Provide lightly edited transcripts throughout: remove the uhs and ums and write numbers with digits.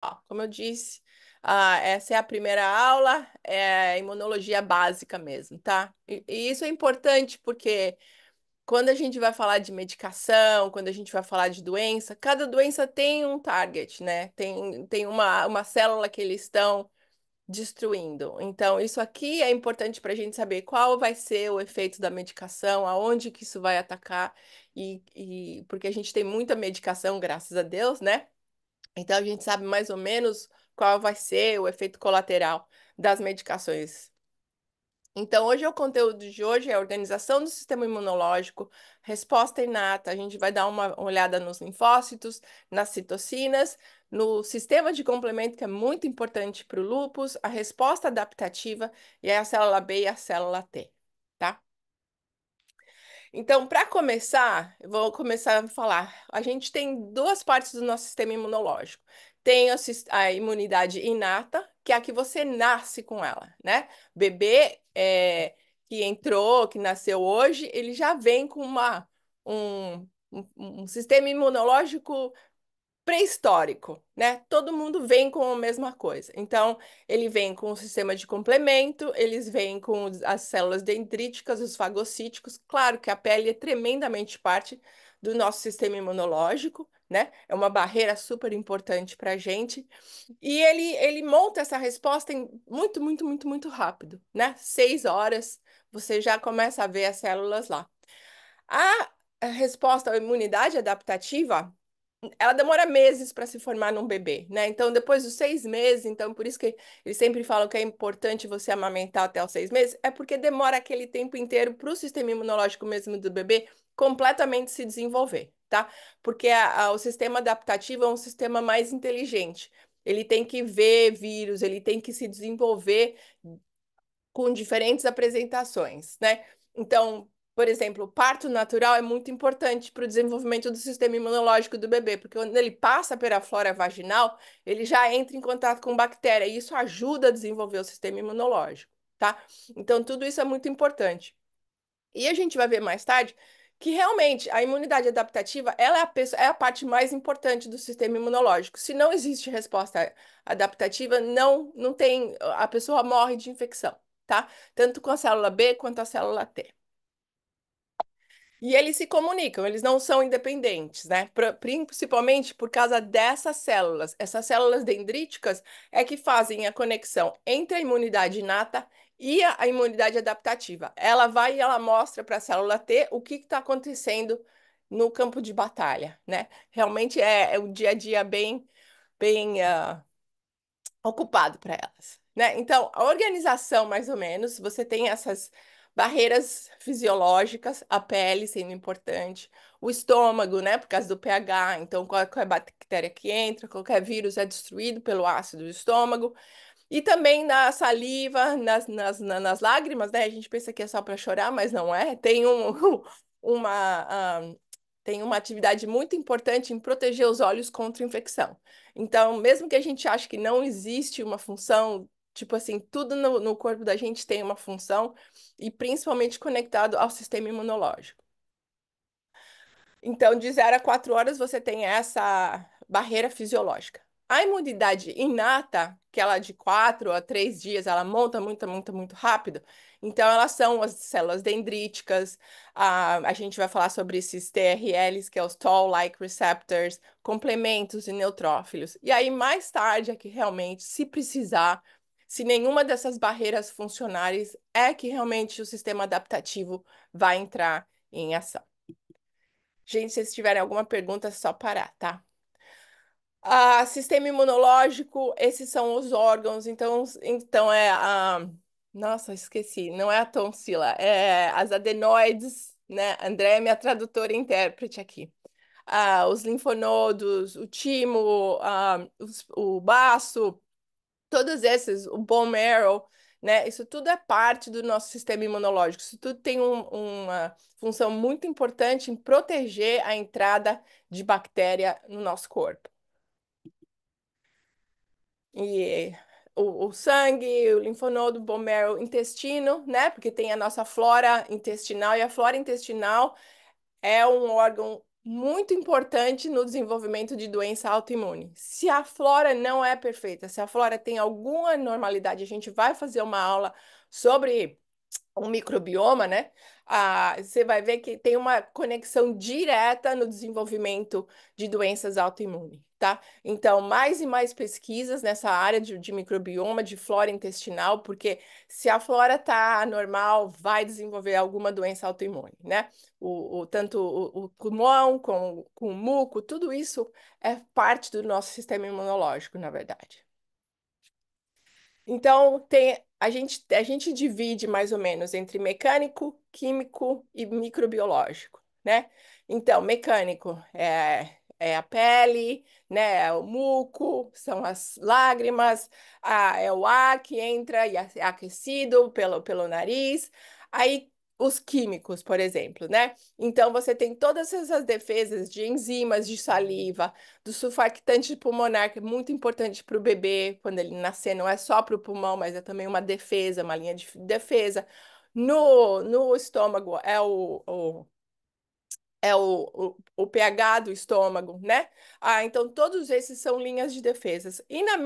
Ó, como eu disse, essa é a primeira aula, é imunologia básica mesmo, tá? E isso é importante porque quando a gente vai falar de medicação, quando a gente vai falar de doença, cada doença tem um target, né? Tem uma célula que eles estão destruindo. Então, isso aqui é importante para a gente saber qual vai ser o efeito da medicação, aonde que isso vai atacar, e porque a gente tem muita medicação, graças a Deus, né? Então a gente sabe mais ou menos qual vai ser o efeito colateral das medicações. Então, hoje o conteúdo de hoje é a organização do sistema imunológico, resposta inata. A gente vai dar uma olhada nos linfócitos, nas citocinas, no sistema de complemento, que é muito importante para o lúpus, a resposta adaptativa e a célula B e a célula T, tá? Então, para começar, eu vou começar a falar. A gente tem duas partes do nosso sistema imunológico. Tem a imunidade inata, que é a que você nasce com ela, né? Bebê que entrou, que nasceu hoje, ele já vem com um sistema imunológico pré-histórico, né? Todo mundo vem com a mesma coisa. Então, ele vem com o sistema de complemento, eles vêm com as células dendríticas, os fagocíticos. Claro que a pele é tremendamente parte do nosso sistema imunológico, né? É uma barreira super importante para a gente. E ele monta essa resposta em muito rápido, né? 6 horas, você já começa a ver as células lá. A resposta à imunidade adaptativa ela demora meses para se formar num bebê, né? Então, depois dos 6 meses, então por isso que eles sempre falam que é importante você amamentar até os 6 meses, é porque demora aquele tempo inteiro para o sistema imunológico mesmo do bebê completamente se desenvolver, tá? Porque o sistema adaptativo é um sistema mais inteligente. Ele tem que ver vírus, ele tem que se desenvolver com diferentes apresentações, né? Então, por exemplo, o parto natural é muito importante para o desenvolvimento do sistema imunológico do bebê, porque quando ele passa pela flora vaginal, ele já entra em contato com bactéria, e isso ajuda a desenvolver o sistema imunológico, tá? Então, tudo isso é muito importante. E a gente vai ver mais tarde que realmente a imunidade adaptativa ela é a parte mais importante do sistema imunológico. Se não existe resposta adaptativa, não tem, a pessoa morre de infecção, tá? Tanto com a célula B quanto a célula T. E eles se comunicam, eles não são independentes, né? Principalmente por causa dessas células. Essas células dendríticas é que fazem a conexão entre a imunidade inata e a imunidade adaptativa. Ela vai e ela mostra para a célula T o que está acontecendo no campo de batalha, né? Realmente é o dia a dia bem ocupado para elas, né? Então, a organização, mais ou menos, você tem essas barreiras fisiológicas, a pele sendo importante, o estômago, né, por causa do pH, então qualquer bactéria que entra, qualquer vírus é destruído pelo ácido do estômago, e também na saliva, nas lágrimas, né? A gente pensa que é só para chorar, mas não é. Tem uma, tem uma atividade muito importante em proteger os olhos contra infecção. Então, mesmo que a gente ache que não existe uma função, tipo assim, tudo no corpo da gente tem uma função, e principalmente conectado ao sistema imunológico. Então, de 0 a 4 horas, você tem essa barreira fisiológica. A imunidade inata, que ela de 4 a 3 dias, ela monta muito rápido. Então, elas são as células dendríticas. A gente vai falar sobre esses TRLs, que é os Toll-like receptors, complementos e neutrófilos. E aí, mais tarde, é que realmente, se precisar, se nenhuma dessas barreiras funcionarem, é que realmente o sistema adaptativo vai entrar em ação. Gente, se vocês tiverem alguma pergunta, é só parar, tá? Sistema imunológico, esses são os órgãos, então é a. Nossa, esqueci, não é a tonsila, é as adenoides, né? André é minha tradutora e intérprete aqui. Os linfonodos, o timo, o baço, todos esses, o bone marrow, né? Isso tudo é parte do nosso sistema imunológico. Isso tudo tem uma função muito importante em proteger a entrada de bactéria no nosso corpo. E o sangue, o linfonodo, o bone marrow, intestino, né? Porque tem a nossa flora intestinal, e a flora intestinal é um órgão muito importante no desenvolvimento de doença autoimune. Se a flora não é perfeita, se a flora tem alguma anormalidade, a gente vai fazer uma aula sobre um microbioma, né? Você vai ver que tem uma conexão direta no desenvolvimento de doenças autoimunes, tá? Então, mais e mais pesquisas nessa área de microbioma, de flora intestinal, porque se a flora tá anormal, vai desenvolver alguma doença autoimune, né? Tanto o pulmão com o muco, tudo isso é parte do nosso sistema imunológico, na verdade. Então, a gente divide mais ou menos entre mecânico, químico e microbiológico, né? Então, mecânico é a pele, né? É o muco, são as lágrimas, é o ar que entra e é aquecido pelo nariz. Aí, os químicos, por exemplo, né? Então, você tem todas essas defesas de enzimas, de saliva, do surfactante pulmonar, que é muito importante para o bebê quando ele nascer, não é só para o pulmão, mas é também uma defesa, uma linha de defesa. No estômago é o pH do estômago, né? Então todos esses são linhas de defesas. E na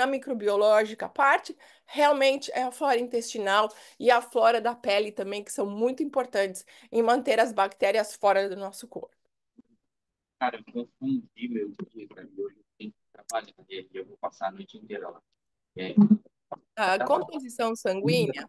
microbiológica, a parte realmente é a flora intestinal e a flora da pele também, que são muito importantes em manter as bactérias fora do nosso corpo. Cara, eu confundi meu dia, cara, e hoje eu tenho que trabalhar, e aí eu vou passar a noite inteira lá. E aí, A trabalho. composição sanguínea.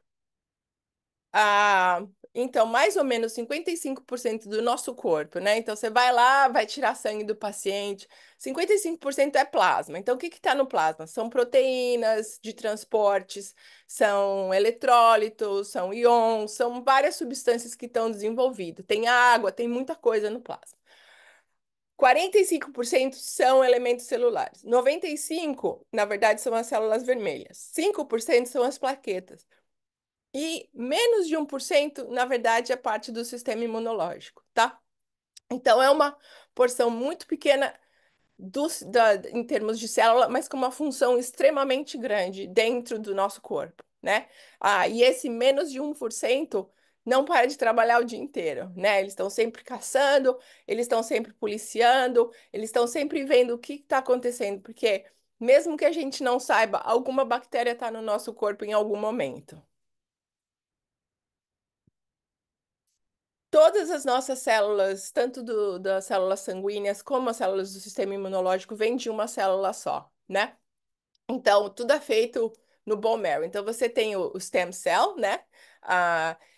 Ah, então, mais ou menos 55% do nosso corpo, né? Então, você vai lá, vai tirar sangue do paciente. 55% é plasma. Então, o que está no plasma? São proteínas de transportes, são eletrólitos, são íons, são várias substâncias que estão desenvolvidas. Tem água, tem muita coisa no plasma. 45% são elementos celulares. 95%, na verdade, são as células vermelhas. 5% são as plaquetas. E menos de 1%, na verdade, é parte do sistema imunológico, tá? Então, é uma porção muito pequena em termos de célula, mas com uma função extremamente grande dentro do nosso corpo, né? E esse menos de 1% não para de trabalhar o dia inteiro, né? Eles estão sempre caçando, eles estão sempre policiando, eles estão sempre vendo o que está acontecendo, porque mesmo que a gente não saiba, alguma bactéria está no nosso corpo em algum momento. Todas as nossas células, tanto das células sanguíneas como as células do sistema imunológico, vêm de uma célula só, né? Então, tudo é feito no bone marrow. Então, você tem o stem cell, né?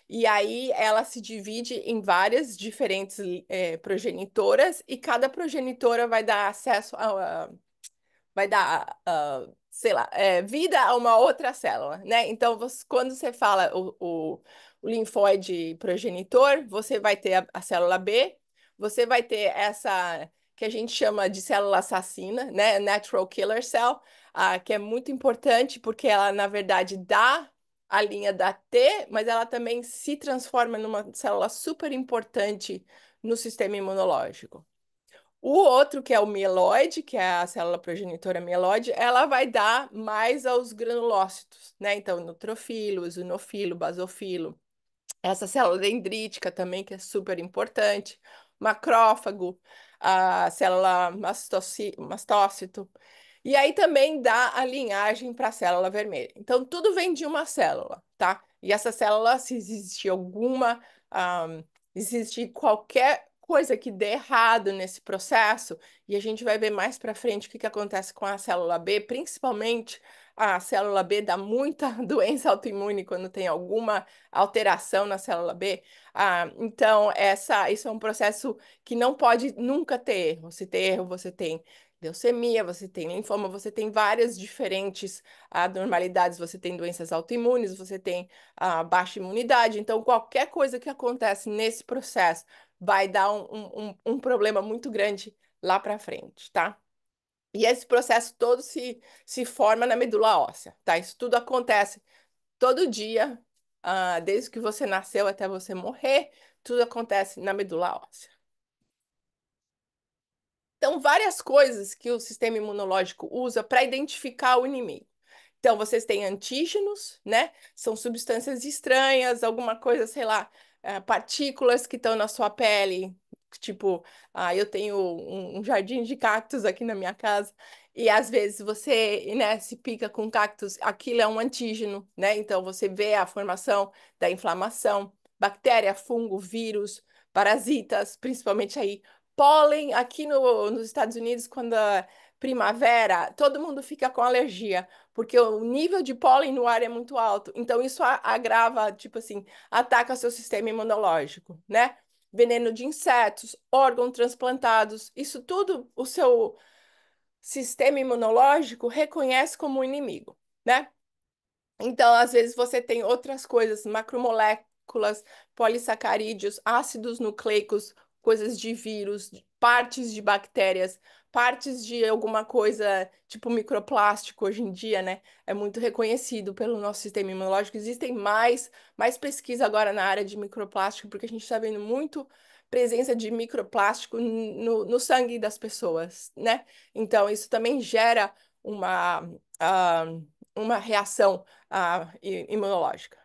E aí ela se divide em várias diferentes progenitoras, e cada progenitora vai dar acesso vai dar, sei lá, vida a uma outra célula, né? Então, quando você fala o linfóide progenitor, você vai ter a célula B, você vai ter essa que a gente chama de célula assassina, né? Natural killer cell, que é muito importante porque ela, na verdade, dá a linha da T, mas ela também se transforma numa célula super importante no sistema imunológico. O outro, que é o mieloide, que é a célula progenitora mieloide, ela vai dar mais aos granulócitos, né? Então, neutrofilo, eosinofilo, basofilo. Essa célula dendrítica também, que é super importante. Macrófago, a célula mastócito. E aí também dá a linhagem para a célula vermelha. Então, tudo vem de uma célula, tá? E essa célula, se existir alguma, existe qualquer coisa que dê errado nesse processo, e a gente vai ver mais para frente o que acontece com a célula B, principalmente a célula B dá muita doença autoimune quando tem alguma alteração na célula B. Então, isso é um processo que não pode nunca ter erro. Se ter erro, você tem leucemia, você tem linfoma, você tem várias diferentes anormalidades, você tem doenças autoimunes, você tem baixa imunidade. Então, qualquer coisa que acontece nesse processo vai dar um problema muito grande lá para frente, tá? E esse processo todo se forma na medula óssea, tá? Isso tudo acontece todo dia, desde que você nasceu até você morrer, tudo acontece na medula óssea. Então, várias coisas que o sistema imunológico usa para identificar o inimigo. Então, vocês têm antígenos, né? São substâncias estranhas, alguma coisa, sei lá, partículas que estão na sua pele, tipo, eu tenho um jardim de cactos aqui na minha casa, e às vezes você, né, se pica com cactos, aquilo é um antígeno, né? Então você vê a formação da inflamação, bactéria, fungo, vírus, parasitas, principalmente aí, pólen, aqui nos Estados Unidos, quando a primavera, todo mundo fica com alergia, porque o nível de pólen no ar é muito alto. Então, isso agrava, tipo assim, ataca seu sistema imunológico, né? Veneno de insetos, órgãos transplantados, isso tudo o seu sistema imunológico reconhece como inimigo, né? Então, às vezes, você tem outras coisas, macromoléculas, polissacarídeos, ácidos nucleicos, coisas de vírus, partes de bactérias, partes de alguma coisa, tipo microplástico hoje em dia, né? É muito reconhecido pelo nosso sistema imunológico. Existem mais pesquisa agora na área de microplástico, porque a gente está vendo muito presença de microplástico no sangue das pessoas, né? Então, isso também gera uma, ah, uma reação imunológica.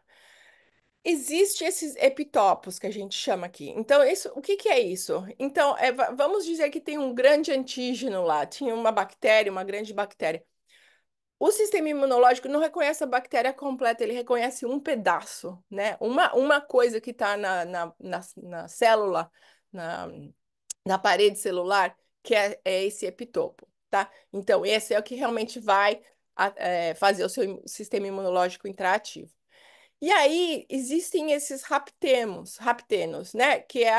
Existem esses epitopos que a gente chama aqui. Então, o que que é isso? Então, vamos dizer que tem um grande antígeno lá, tinha uma bactéria, uma grande bactéria. O sistema imunológico não reconhece a bactéria completa, ele reconhece um pedaço, né? Uma coisa que está na célula, na, na parede celular, que é esse epitopo, tá? Então, esse é o que realmente vai fazer o seu sistema imunológico entrar ativo. E aí, existem esses raptenos, né? Que é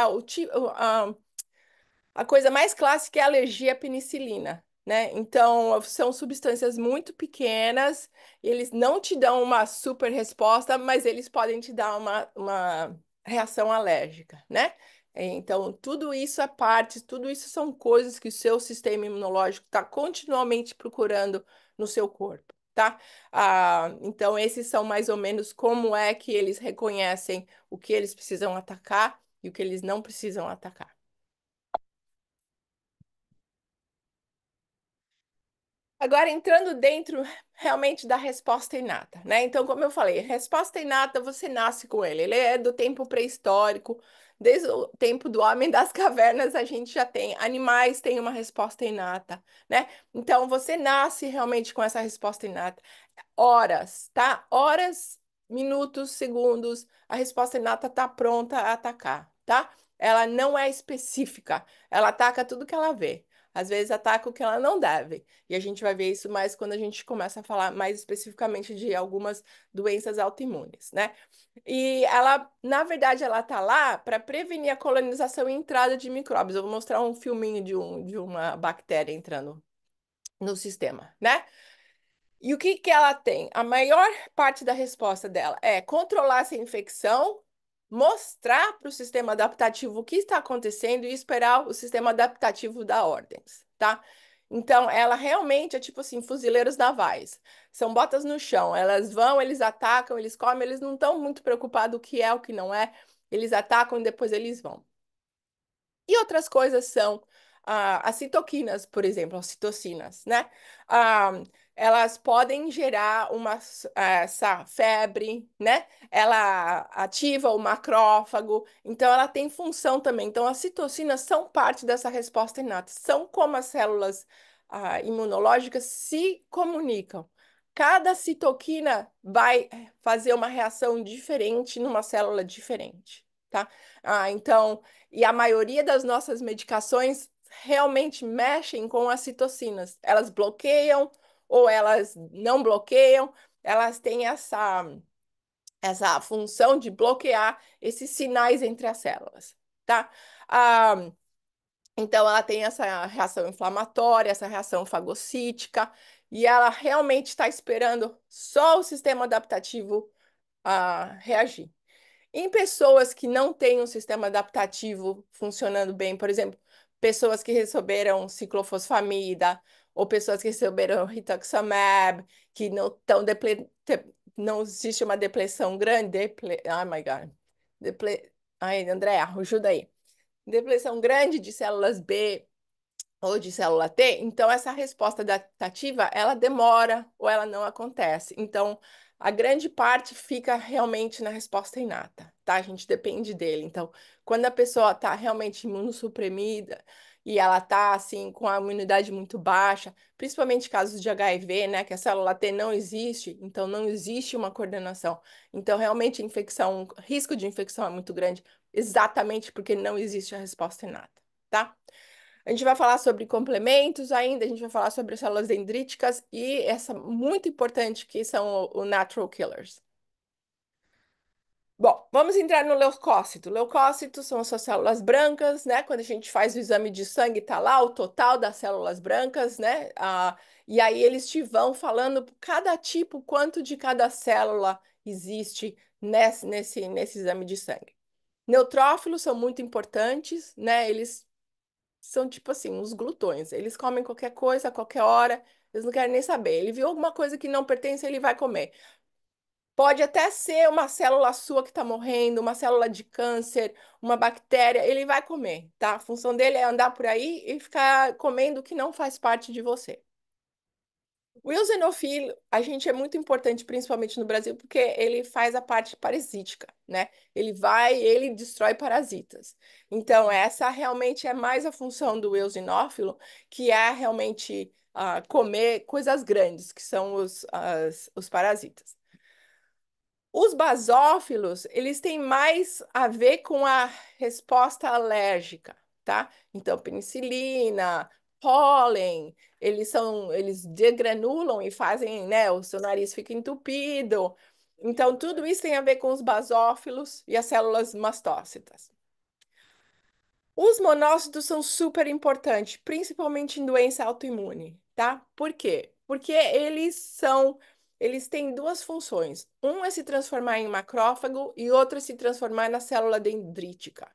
a coisa mais clássica é a alergia à penicilina, né? Então, são substâncias muito pequenas, eles não te dão uma super resposta, mas eles podem te dar uma reação alérgica, né? Então, tudo isso é parte, tudo isso são coisas que o seu sistema imunológico está continuamente procurando no seu corpo, tá? Então, esses são mais ou menos como é que eles reconhecem o que eles precisam atacar e o que eles não precisam atacar. Agora, entrando dentro realmente da resposta inata, né? Então, como eu falei, resposta inata, você nasce com ele. Ele é do tempo pré-histórico, desde o tempo do homem das cavernas, a gente já tem. Animais têm uma resposta inata, né? Então, você nasce realmente com essa resposta inata. Horas, tá? Horas, minutos, segundos, a resposta inata está pronta a atacar, tá? Ela não é específica, ela ataca tudo que ela vê. Às vezes ataca o que ela não deve. E a gente vai ver isso mais quando a gente começa a falar mais especificamente de algumas doenças autoimunes, né? E ela, na verdade, ela tá lá para prevenir a colonização e entrada de micróbios. Eu vou mostrar um filminho de uma bactéria entrando no sistema, né? E o que que ela tem? A maior parte da resposta dela é controlar essa infecção, mostrar para o sistema adaptativo o que está acontecendo e esperar o sistema adaptativo dar ordens, tá? Então, ela realmente é tipo assim, fuzileiros navais. São botas no chão. Elas vão, eles atacam, eles comem, eles não estão muito preocupados o que é, o que não é. Eles atacam e depois eles vão. E outras coisas são as citoquinas, por exemplo, as citocinas, né? Ah, elas podem gerar essa febre, né? Ela ativa o macrófago, então ela tem função também. Então, as citocinas são parte dessa resposta inata, são como as células imunológicas se comunicam. Cada citoquina vai fazer uma reação diferente numa célula diferente, tá? Então. E a maioria das nossas medicações realmente mexem com as citocinas. Elas bloqueiam ou elas não bloqueiam, elas têm essa função de bloquear esses sinais entre as células, tá? Ah, então, ela tem essa reação inflamatória, essa reação fagocítica, e ela realmente está esperando só o sistema adaptativo reagir. Em pessoas que não têm um sistema adaptativo funcionando bem, por exemplo, pessoas que receberam ciclofosfamida, ou pessoas que receberam rituximab, que não estão não existe uma depressão grande, oh my God, ai, André, ajuda aí. Depressão grande de células B ou de célula T, então essa resposta adaptativa, ela demora ou ela não acontece. Então, a grande parte fica realmente na resposta inata, tá? A gente depende dele. Então, quando a pessoa está realmente imunossuprimida e ela está assim com a imunidade muito baixa, principalmente casos de HIV, né, que a célula T não existe, então não existe uma coordenação. Então, realmente, a infecção, o risco de infecção é muito grande, exatamente porque não existe a resposta inata, tá? A gente vai falar sobre complementos ainda, a gente vai falar sobre as células dendríticas e essa muito importante que são o natural killers. Bom, vamos entrar no leucócito. Leucócitos são as suas células brancas, né? Quando a gente faz o exame de sangue, tá lá o total das células brancas, né? E aí eles te vão falando cada tipo, quanto de cada célula existe nesse exame de sangue. Neutrófilos são muito importantes, né? Eles são tipo assim, os glutões. Eles comem qualquer coisa, a qualquer hora, eles não querem nem saber. Ele viu alguma coisa que não pertence, ele vai comer. Pode até ser uma célula sua que está morrendo, uma célula de câncer, uma bactéria, ele vai comer, tá? A função dele é andar por aí e ficar comendo o que não faz parte de você. O eosinofilo, a gente é muito importante, principalmente no Brasil, porque ele faz a parte parasítica, né? Ele destrói parasitas. Então, essa realmente é mais a função do eosinófilo, que é realmente comer coisas grandes, que são os parasitas. Os basófilos, eles têm mais a ver com a resposta alérgica, tá? Então, penicilina, pólen, eles degranulam e fazem, né, o seu nariz fica entupido. Então, tudo isso tem a ver com os basófilos e as células mastócitas. Os monócitos são super importantes, principalmente em doença autoimune, tá? Por quê? Porque eles têm duas funções. Um é se transformar em macrófago e outro é se transformar na célula dendrítica.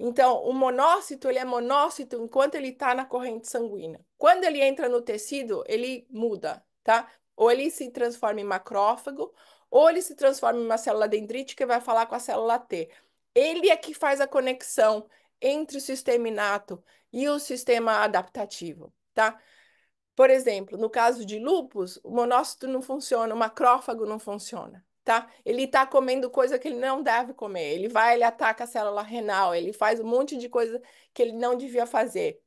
Então, o monócito, ele é monócito enquanto ele está na corrente sanguínea. Quando ele entra no tecido, ele muda, tá? Ou ele se transforma em macrófago, ou ele se transforma em uma célula dendrítica e vai falar com a célula T. Ele é que faz a conexão entre o sistema inato e o sistema adaptativo, tá? Por exemplo, no caso de lúpus, o monócito não funciona, o macrófago não funciona, tá? Ele tá comendo coisa que ele não deve comer. Ele ataca a célula renal, ele faz um monte de coisa que ele não devia fazer.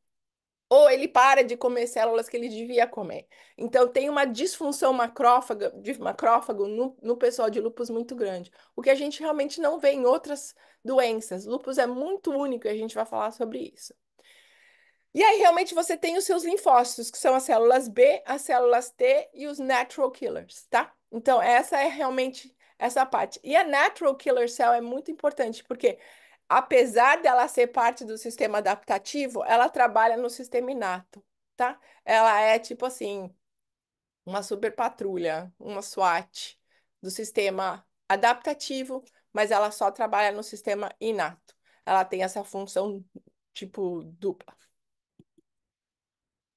Ou ele para de comer células que ele devia comer. Então, tem uma disfunção macrófago no pessoal de lúpus muito grande. O que a gente realmente não vê em outras doenças. Lúpus é muito único e a gente vai falar sobre isso. E aí, realmente, você tem os seus linfócitos, que são as células B, as células T e os natural killers, tá? Então, essa é realmente essa parte. E a natural killer cell é muito importante, porque apesar dela ser parte do sistema adaptativo, ela trabalha no sistema inato, tá? Ela é tipo assim, uma super patrulha, uma SWAT do sistema adaptativo, mas ela só trabalha no sistema inato. Ela tem essa função tipo dupla.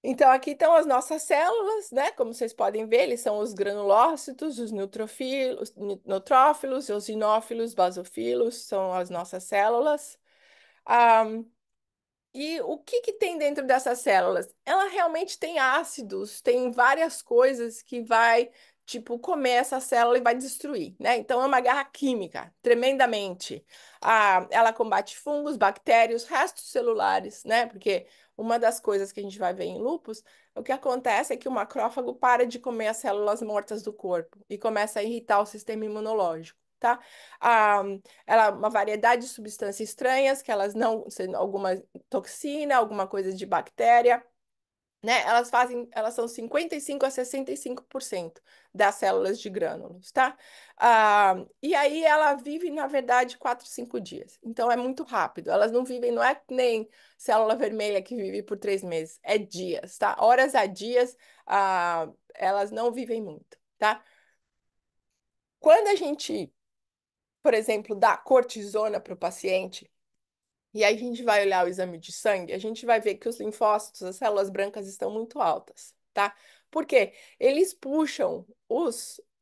Então, aqui estão as nossas células, né? Como vocês podem ver, eles são os granulócitos, os neutrófilos, eosinófilos, basofilos, são as nossas células. Ah, e o que que tem dentro dessas células? Ela realmente tem ácidos, tem várias coisas que vai, tipo, comer essa célula e vai destruir, né? Então é uma guerra química, tremendamente. Ela combate fungos, bactérias, restos celulares, né? Porque uma das coisas que a gente vai ver em lúpus, o que acontece é que o macrófago para de comer as células mortas do corpo e começa a irritar o sistema imunológico. Tá? Ah, ela, uma variedade de substâncias estranhas, que elas não, alguma toxina, alguma coisa de bactéria, né? Elas são 55 a 65% das células de grânulos, tá? E aí ela vive, na verdade, 4, 5 dias. Então é muito rápido. Elas não vivem, não é que nem célula vermelha que vive por 3 meses, é dias, tá? Horas a dias, elas não vivem muito, tá? Quando a gente, por exemplo, dá cortisona para o paciente, e aí a gente vai olhar o exame de sangue, a gente vai ver que os linfócitos, as células brancas estão muito altas, tá? Por quê? Eles puxam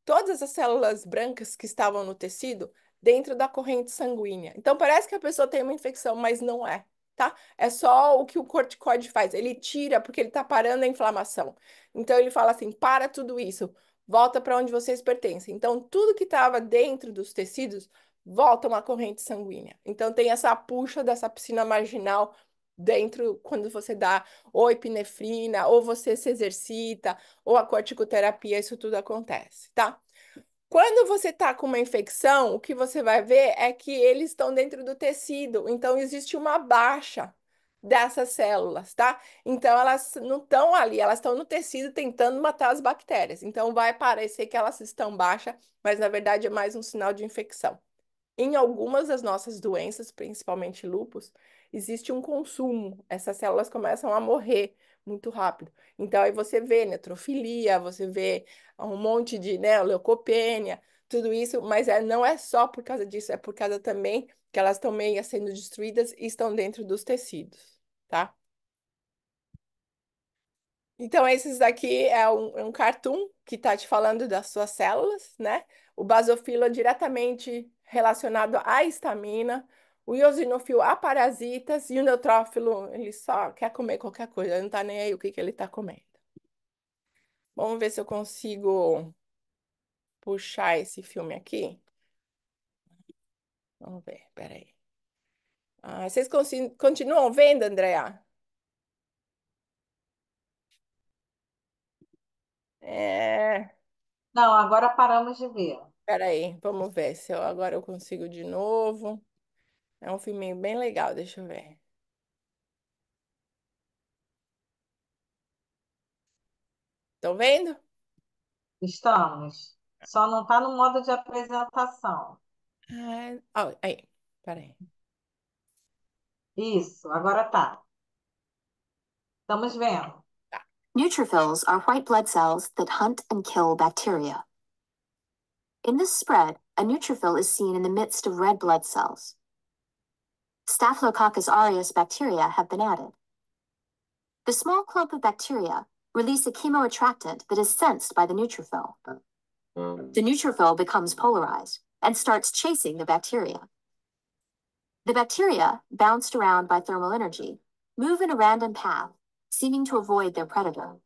todas as células brancas que estavam no tecido dentro da corrente sanguínea. Então parece que a pessoa tem uma infecção, mas não é, tá? É só o que o corticoide faz. Ele tira porque ele tá parando a inflamação. Então ele fala assim: para tudo isso, volta para onde vocês pertencem. Então tudo que estava dentro dos tecidos volta uma corrente sanguínea. Então tem essa puxa dessa piscina marginal dentro quando você dá ou epinefrina, ou você se exercita, ou a corticoterapia, isso tudo acontece, tá? Quando você está com uma infecção, o que você vai ver é que eles estão dentro do tecido, então existe uma baixa dessas células, tá? Então elas não estão ali, elas estão no tecido tentando matar as bactérias. Então vai parecer que elas estão baixas, mas na verdade é mais um sinal de infecção. Em algumas das nossas doenças, principalmente lúpus, existe um consumo. Essas células começam a morrer muito rápido. Então, aí você vê neutrofilia, você vê um monte de, né, leucopenia, tudo isso, mas não é só por causa disso, é por causa também que elas estão meio sendo destruídas e estão dentro dos tecidos, tá? Então, esses daqui é um cartoon que está te falando das suas células, né? O basofilo é diretamente relacionado à histamina, o eosinofilo a parasitas e o neutrófilo, ele só quer comer qualquer coisa, ele não tá nem aí o que que ele tá comendo. Vamos ver se eu consigo puxar esse filme aqui. Vamos ver, peraí. Ah, vocês continuam vendo, Andrea? É, Não, agora paramos de ver. peraí, vamos ver se agora eu consigo de novo. É um filminho bem legal, deixa eu ver. Estão vendo? Estamos. Só não está no modo de apresentação. Aí, peraí. Isso, agora tá. Estamos vendo. Neutrophils are white blood cells that hunt and kill bacteria. In this spread, a neutrophil is seen in the midst of red blood cells. Staphylococcus aureus bacteria have been added. The small clump of bacteria release a chemoattractant that is sensed by the neutrophil. The neutrophil becomes polarized and starts chasing the bacteria. The bacteria, bounced around by thermal energy, move in a random path, seeming to avoid their predator.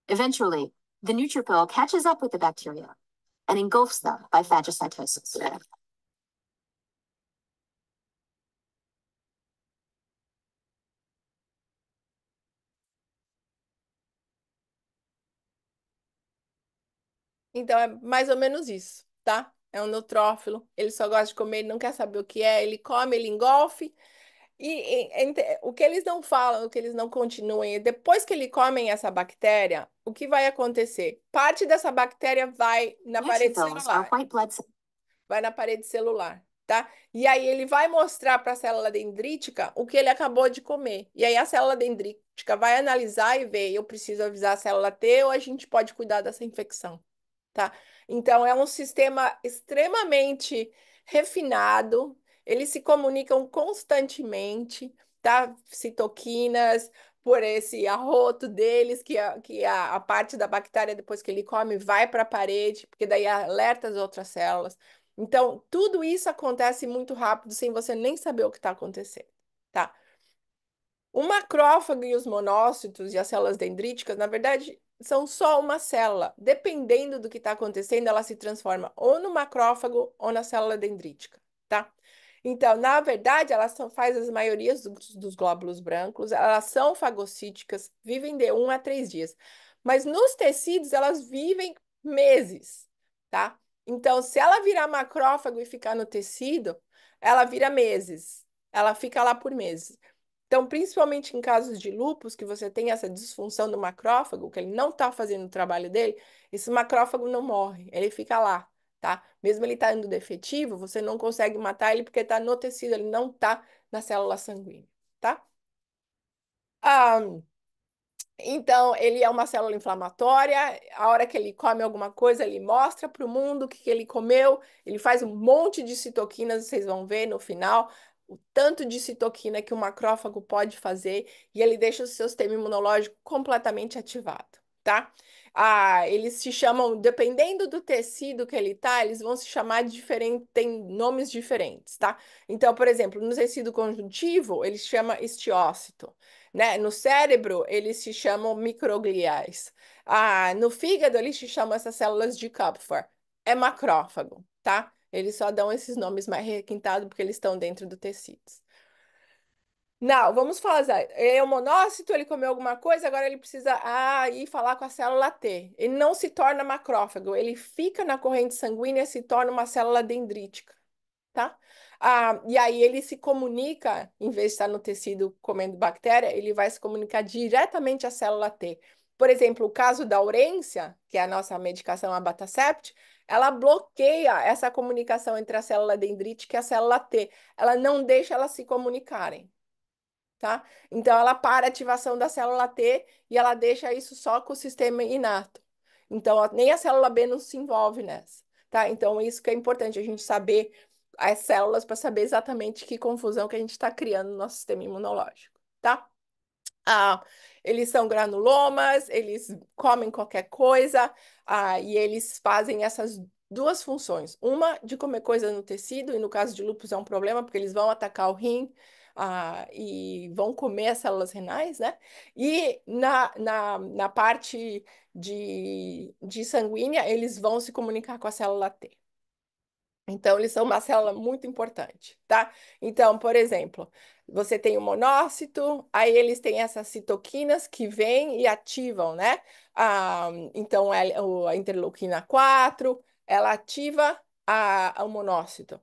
Eventually, the neutrophil catches up with the bacteria and engulfs them by phagocytosis. Então é mais ou menos isso, tá? É um neutrófilo, ele só gosta de comer, ele não quer saber o que é, ele come, ele engolfe. O que eles não falam, o que eles não continuem, depois que eles comem essa bactéria, o que vai acontecer? Parte dessa bactéria vai na parede Neutrophils are celular, white blood cells. vai na parede celular, tá? E aí ele vai mostrar para a célula dendrítica o que ele acabou de comer. E aí a célula dendrítica vai analisar e ver, eu preciso avisar a célula T ou a gente pode cuidar dessa infecção, tá? Então é um sistema extremamente refinado, eles se comunicam constantemente, tá? Citoquinas por esse arroto deles, que a parte da bactéria, depois que ele come, vai para a parede, porque daí alerta as outras células. Então, tudo isso acontece muito rápido, sem você nem saber o que está acontecendo, tá? O macrófago e os monócitos e as células dendríticas, na verdade, são só uma célula. Dependendo do que está acontecendo, ela se transforma ou no macrófago ou na célula dendrítica, tá? Então, na verdade, elas faz as maiorias dos glóbulos brancos, elas são fagocíticas, vivem de 1 a 3 dias. Mas nos tecidos, elas vivem meses, tá? Então, se ela virar macrófago e ficar no tecido, ela vira meses. Ela fica lá por meses. Então, principalmente em casos de lúpus, que você tem essa disfunção do macrófago, que ele não está fazendo o trabalho dele, esse macrófago não morre, ele fica lá, tá? Mesmo ele estando defetivo, você não consegue matar ele porque está no tecido, ele não está na célula sanguínea, tá? Ah, então, ele é uma célula inflamatória. A hora que ele come alguma coisa, ele mostra para o mundo o que ele comeu. Ele faz um monte de citoquinas, vocês vão ver no final o tanto de citoquina que o macrófago pode fazer e ele deixa o seu sistema imunológico completamente ativado, tá? Eles se chamam, dependendo do tecido que ele tá, eles vão se chamar de diferente, tem nomes diferentes, tá? Então, por exemplo, no tecido conjuntivo, ele se chama estiócito, né? No cérebro, eles se chamam microgliais. No fígado, eles se chamam essas células de Kupffer. É macrófago, tá? Eles só dão esses nomes mais requintados porque eles estão dentro do tecido. Não, vamos fazer. É um monócito, ele comeu alguma coisa, agora ele precisa ir falar com a célula T. Ele não se torna macrófago, ele fica na corrente sanguínea e se torna uma célula dendrítica, tá? E aí ele se comunica, em vez de estar no tecido comendo bactéria, ele vai se comunicar diretamente à célula T. Por exemplo, o caso da urência, que é a nossa medicação abatacept, ela bloqueia essa comunicação entre a célula dendrítica e a célula T. Ela não deixa elas se comunicarem. Tá? Então, ela para a ativação da célula T e ela deixa isso só com o sistema inato. Então, nem a célula B não se envolve nessa, tá? Então, isso que é importante, a gente saber as células para saber exatamente que confusão que a gente está criando no nosso sistema imunológico, tá? Eles são granulomas, eles comem qualquer coisa, e eles fazem essas duas funções. Uma de comer coisa no tecido, e no caso de lúpus é um problema, porque eles vão atacar o rim, e vão comer as células renais, né? E na parte de sanguínea, eles vão se comunicar com a célula T. Então, eles são uma célula muito importante, tá? Então, por exemplo, você tem o monócito, aí eles têm essas citoquinas que vêm e ativam, né? Então, a interleuquina 4, ela ativa o monócito.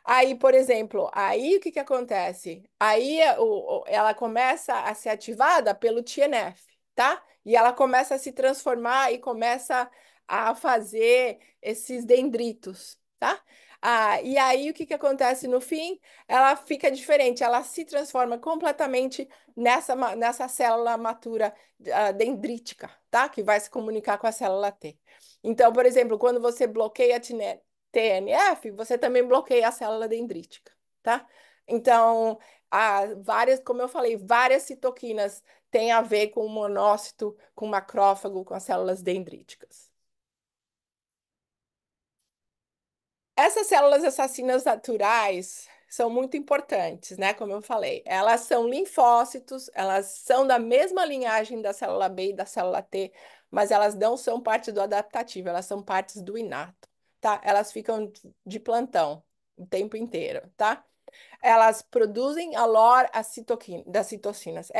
Aí, por exemplo, aí o que que acontece? Aí ela começa a ser ativada pelo TNF, tá? E ela começa a se transformar e começa a fazer esses dendritos, tá? E aí o que que acontece no fim? Ela fica diferente, ela se transforma completamente nessa célula matura dendrítica, tá? Que vai se comunicar com a célula T. Então, por exemplo, quando você bloqueia a TNF, você também bloqueia a célula dendrítica, tá? Então, como eu falei, várias citoquinas têm a ver com o monócito, com o macrófago, com as células dendríticas. Essas células assassinas naturais são muito importantes, né? Como eu falei, elas são linfócitos, elas são da mesma linhagem da célula B e da célula T, mas elas não são parte do adaptativo, elas são partes do inato, tá? Elas ficam de plantão o tempo inteiro, tá? Elas produzem das citocinas.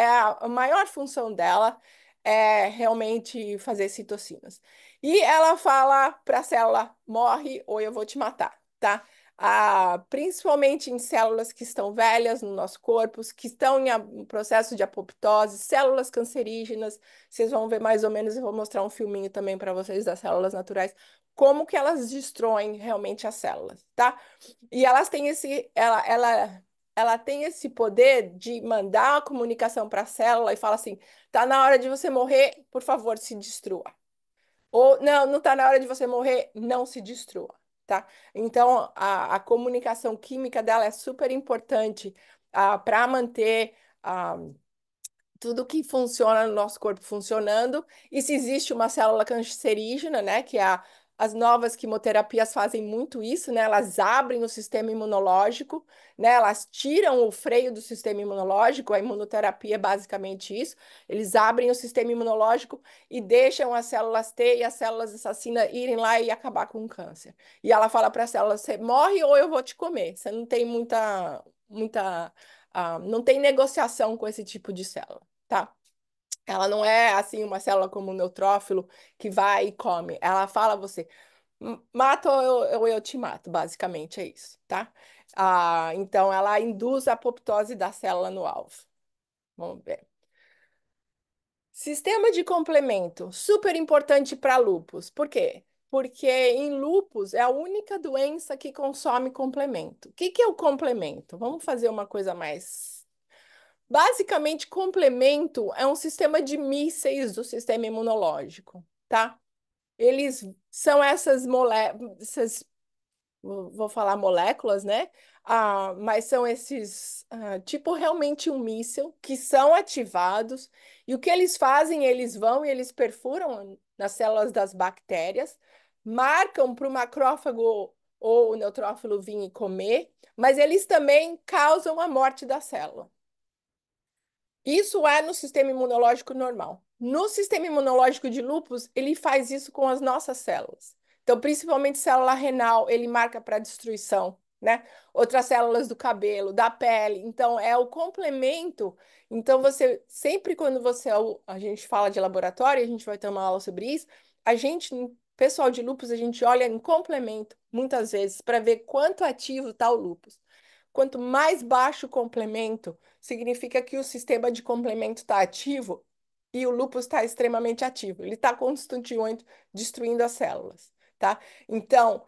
A maior função dela é realmente fazer citocinas. E ela fala para a célula, morre ou eu vou te matar, tá? Principalmente em células que estão velhas no nosso corpo, que estão em processo de apoptose, células cancerígenas. Vocês vão ver mais ou menos, eu vou mostrar um filminho também para vocês das células naturais, como que elas destroem realmente as células, tá? E elas têm ela tem esse poder de mandar a comunicação para a célula e fala assim: tá na hora de você morrer, por favor, se destrua. Ou não, não tá na hora de você morrer, não se destrua, tá? Então a comunicação química dela é super importante para manter tudo que funciona no nosso corpo funcionando. E se existe uma célula cancerígena, né, que as novas quimioterapias fazem muito isso, né? Elas abrem o sistema imunológico, né? Elas tiram o freio do sistema imunológico. A imunoterapia é basicamente isso. Eles abrem o sistema imunológico e deixam as células T e as células assassinas irem lá e acabar com o câncer. E ela fala para a célula: você morre ou eu vou te comer. Você não tem não tem negociação com esse tipo de célula, tá? Ela não é assim uma célula como o neutrófilo que vai e come. Ela fala a você: mata ou eu te mato", basicamente é isso, tá? Então ela induz a apoptose da célula no alvo. Vamos ver. Sistema de complemento, super importante para lúpus. Por quê? Porque em lúpus é a única doença que consome complemento. O que que é o complemento? Vamos fazer uma coisa mais. Basicamente, complemento é um sistema de mísseis do sistema imunológico, tá? Eles são essas moléculas, vou falar moléculas, né? Mas são esses, tipo realmente um míssil, que são ativados, e o que eles fazem? Eles vão e eles perfuram nas células das bactérias, marcam para o macrófago ou o neutrófilo vir e comer, mas eles também causam a morte da célula. Isso é no sistema imunológico normal. No sistema imunológico de lúpus, ele faz isso com as nossas células. Então, principalmente célula renal, ele marca para destruição, né? Outras células do cabelo, da pele. Então, é o complemento. Então, você sempre quando a gente fala de laboratório, a gente vai ter uma aula sobre isso, a gente, pessoal de lúpus, a gente olha em complemento, muitas vezes, para ver quanto ativo está o lúpus. Quanto mais baixo o complemento, significa que o sistema de complemento está ativo e o lúpus está extremamente ativo. Ele está constantemente destruindo as células, tá? Então,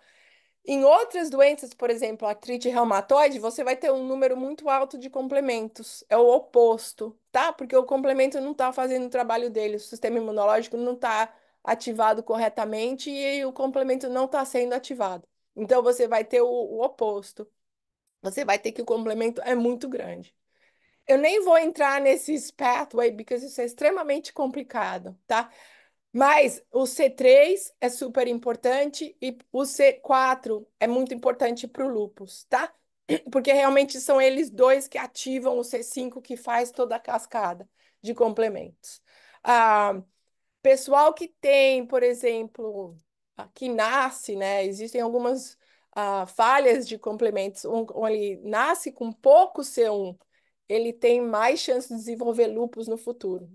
em outras doenças, por exemplo, artrite reumatoide, você vai ter um número muito alto de complementos. É o oposto, tá? Porque o complemento não está fazendo o trabalho dele, o sistema imunológico não está ativado corretamente e o complemento não está sendo ativado. Então, você vai ter o oposto. Você vai ter que o complemento é muito grande. Eu nem vou entrar nesses pathway, porque isso é extremamente complicado, tá? Mas o C3 é super importante e o C4 é muito importante para o lúpus, tá? Porque realmente são eles dois que ativam o C5 que faz toda a cascada de complementos. Ah, pessoal que tem, por exemplo, que nasce, né? Existem algumas falhas de complementos. Ele nasce com pouco C1, ele tem mais chance de desenvolver lúpus no futuro,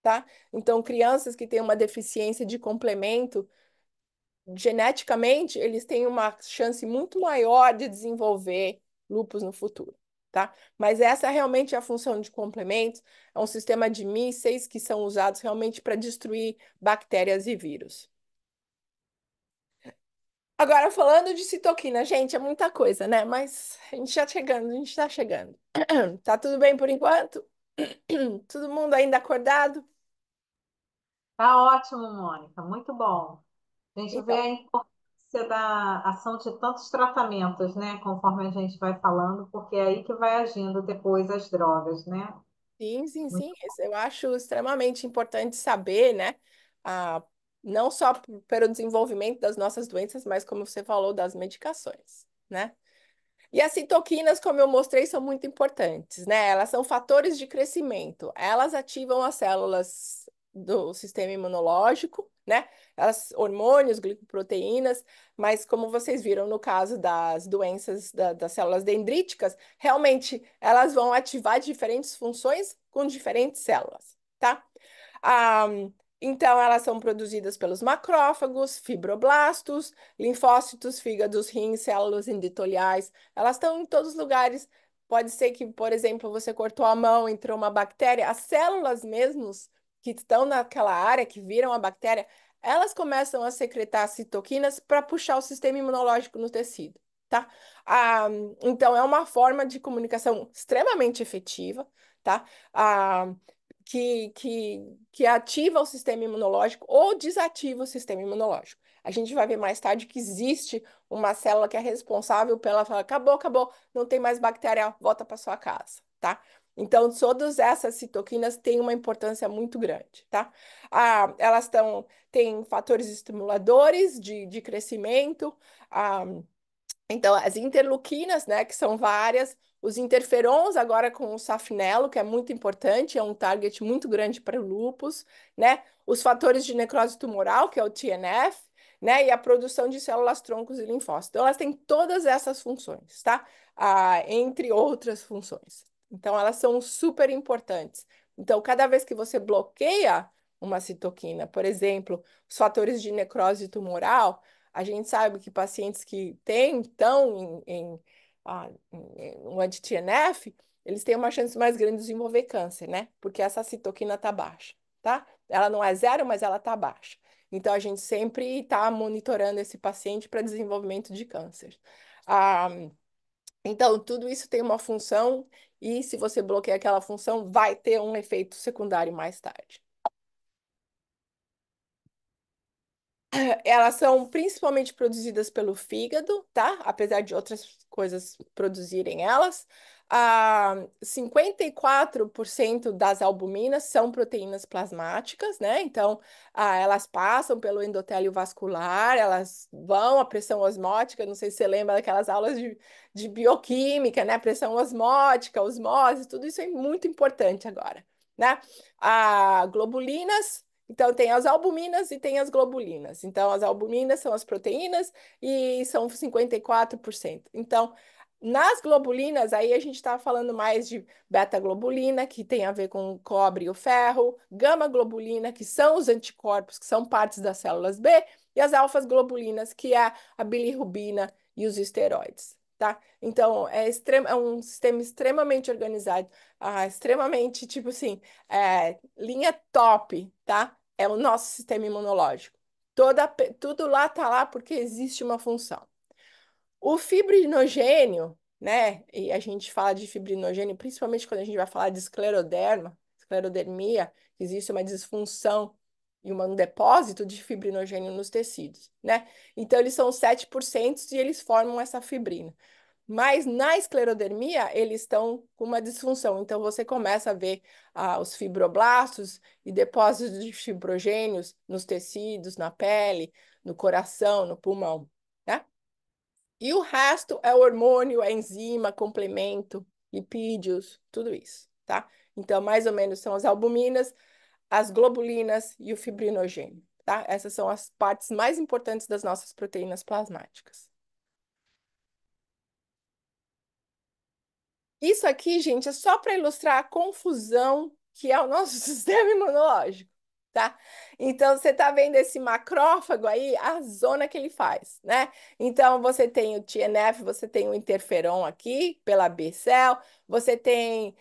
tá? Então, crianças que têm uma deficiência de complemento, geneticamente, eles têm uma chance muito maior de desenvolver lúpus no futuro, tá? Mas essa realmente é a função de complementos, é um sistema de mísseis que são usados realmente para destruir bactérias e vírus. Agora, falando de citoquina, gente, é muita coisa, né? Mas a gente já chegando, a gente tá chegando. Tá tudo bem por enquanto? Todo mundo ainda acordado? Tá ótimo, Mônica, muito bom. A gente vê Então, a importância da ação de tantos tratamentos, né? Conforme a gente vai falando, porque é aí que vai agindo depois as drogas, né? sim, sim, Muito sim. Isso eu acho extremamente importante saber, né? Ah, não só pelo desenvolvimento das nossas doenças, mas como você falou, das medicações, né? E as citoquinas, como eu mostrei, são muito importantes, né? Elas são fatores de crescimento. Elas ativam as células do sistema imunológico, né? Elas, hormônios, glicoproteínas, mas como vocês viram no caso das doenças das células dendríticas, realmente elas vão ativar diferentes funções com diferentes células, tá? Ah, então, elas são produzidas pelos macrófagos, fibroblastos, linfócitos, fígados, rins, células endoteliais. Elas estão em todos os lugares. Pode ser que, por exemplo, você cortou a mão, entrou uma bactéria. As células mesmos que estão naquela área, que viram a bactéria, elas começam a secretar citoquinas para puxar o sistema imunológico no tecido, tá? Ah, então, é uma forma de comunicação extremamente efetiva, tá? Ah, que ativa o sistema imunológico ou desativa o sistema imunológico. A gente vai ver mais tarde que existe uma célula que é responsável pela fala, acabou, acabou, não tem mais bactéria, volta para sua casa, tá? Então, todas essas citoquinas têm uma importância muito grande, tá? Elas têm fatores estimuladores de crescimento, ah, então, as interleuquinas, né, que são várias, os interferons, agora com o safnelo, que é muito importante, é um target muito grande para o lúpus, né? Os fatores de necrose tumoral, que é o TNF, né? E a produção de células troncos e linfócitos. Então, elas têm todas essas funções, tá? Entre outras funções. Então, elas são super importantes. Então, cada vez que você bloqueia uma citoquina, por exemplo, os fatores de necrose tumoral, a gente sabe que pacientes que estão um anti-TNF, eles têm uma chance mais grande de desenvolver câncer, né? Porque essa citoquina está baixa, tá? Ela não é zero, mas ela está baixa. Então, a gente sempre está monitorando esse paciente para desenvolvimento de câncer. Ah, então, tudo isso tem uma função e se você bloqueia aquela função, vai ter um efeito secundário mais tarde. Elas são principalmente produzidas pelo fígado, tá? Apesar de outras coisas produzirem elas. 54% das albuminas são proteínas plasmáticas, né? Então, elas passam pelo endotélio vascular, elas vão à pressão osmótica. Não sei se você lembra daquelas aulas de bioquímica, né? Pressão osmótica, osmose, tudo isso é muito importante agora, né? Globulinas. Então, tem as albuminas e tem as globulinas. Então, as albuminas são as proteínas e são 54%. Então, nas globulinas, aí a gente está falando mais de beta-globulina, que tem a ver com o cobre e o ferro, gama-globulina, que são os anticorpos, que são partes das células B, e as alfas-globulinas, que é a bilirrubina e os esteroides, tá? Então, é um sistema extremamente organizado, extremamente, tipo assim, linha top, tá? É o nosso sistema imunológico. Tudo lá tá lá porque existe uma função. O fibrinogênio, né? E a gente fala de fibrinogênio, principalmente quando a gente vai falar de esclerodermia, existe uma disfunção e um depósito de fibrinogênio nos tecidos, né? Então, eles são 7% e eles formam essa fibrina. Mas na esclerodermia, eles estão com uma disfunção. Então, você começa a ver os fibroblastos e depósitos de fibrogênios nos tecidos, na pele, no coração, no pulmão, né? E o resto é hormônio, é enzima, complemento, lipídios, tudo isso, tá? Então, mais ou menos são as albuminas, as globulinas e o fibrinogênio, tá? Essas são as partes mais importantes das nossas proteínas plasmáticas. Isso aqui, gente, é só para ilustrar a confusão que é o nosso sistema imunológico, tá? Então, você tá vendo esse macrófago aí, a zona que ele faz, né? Então, você tem o TNF, você tem o interferon aqui, pela B-cell, você tem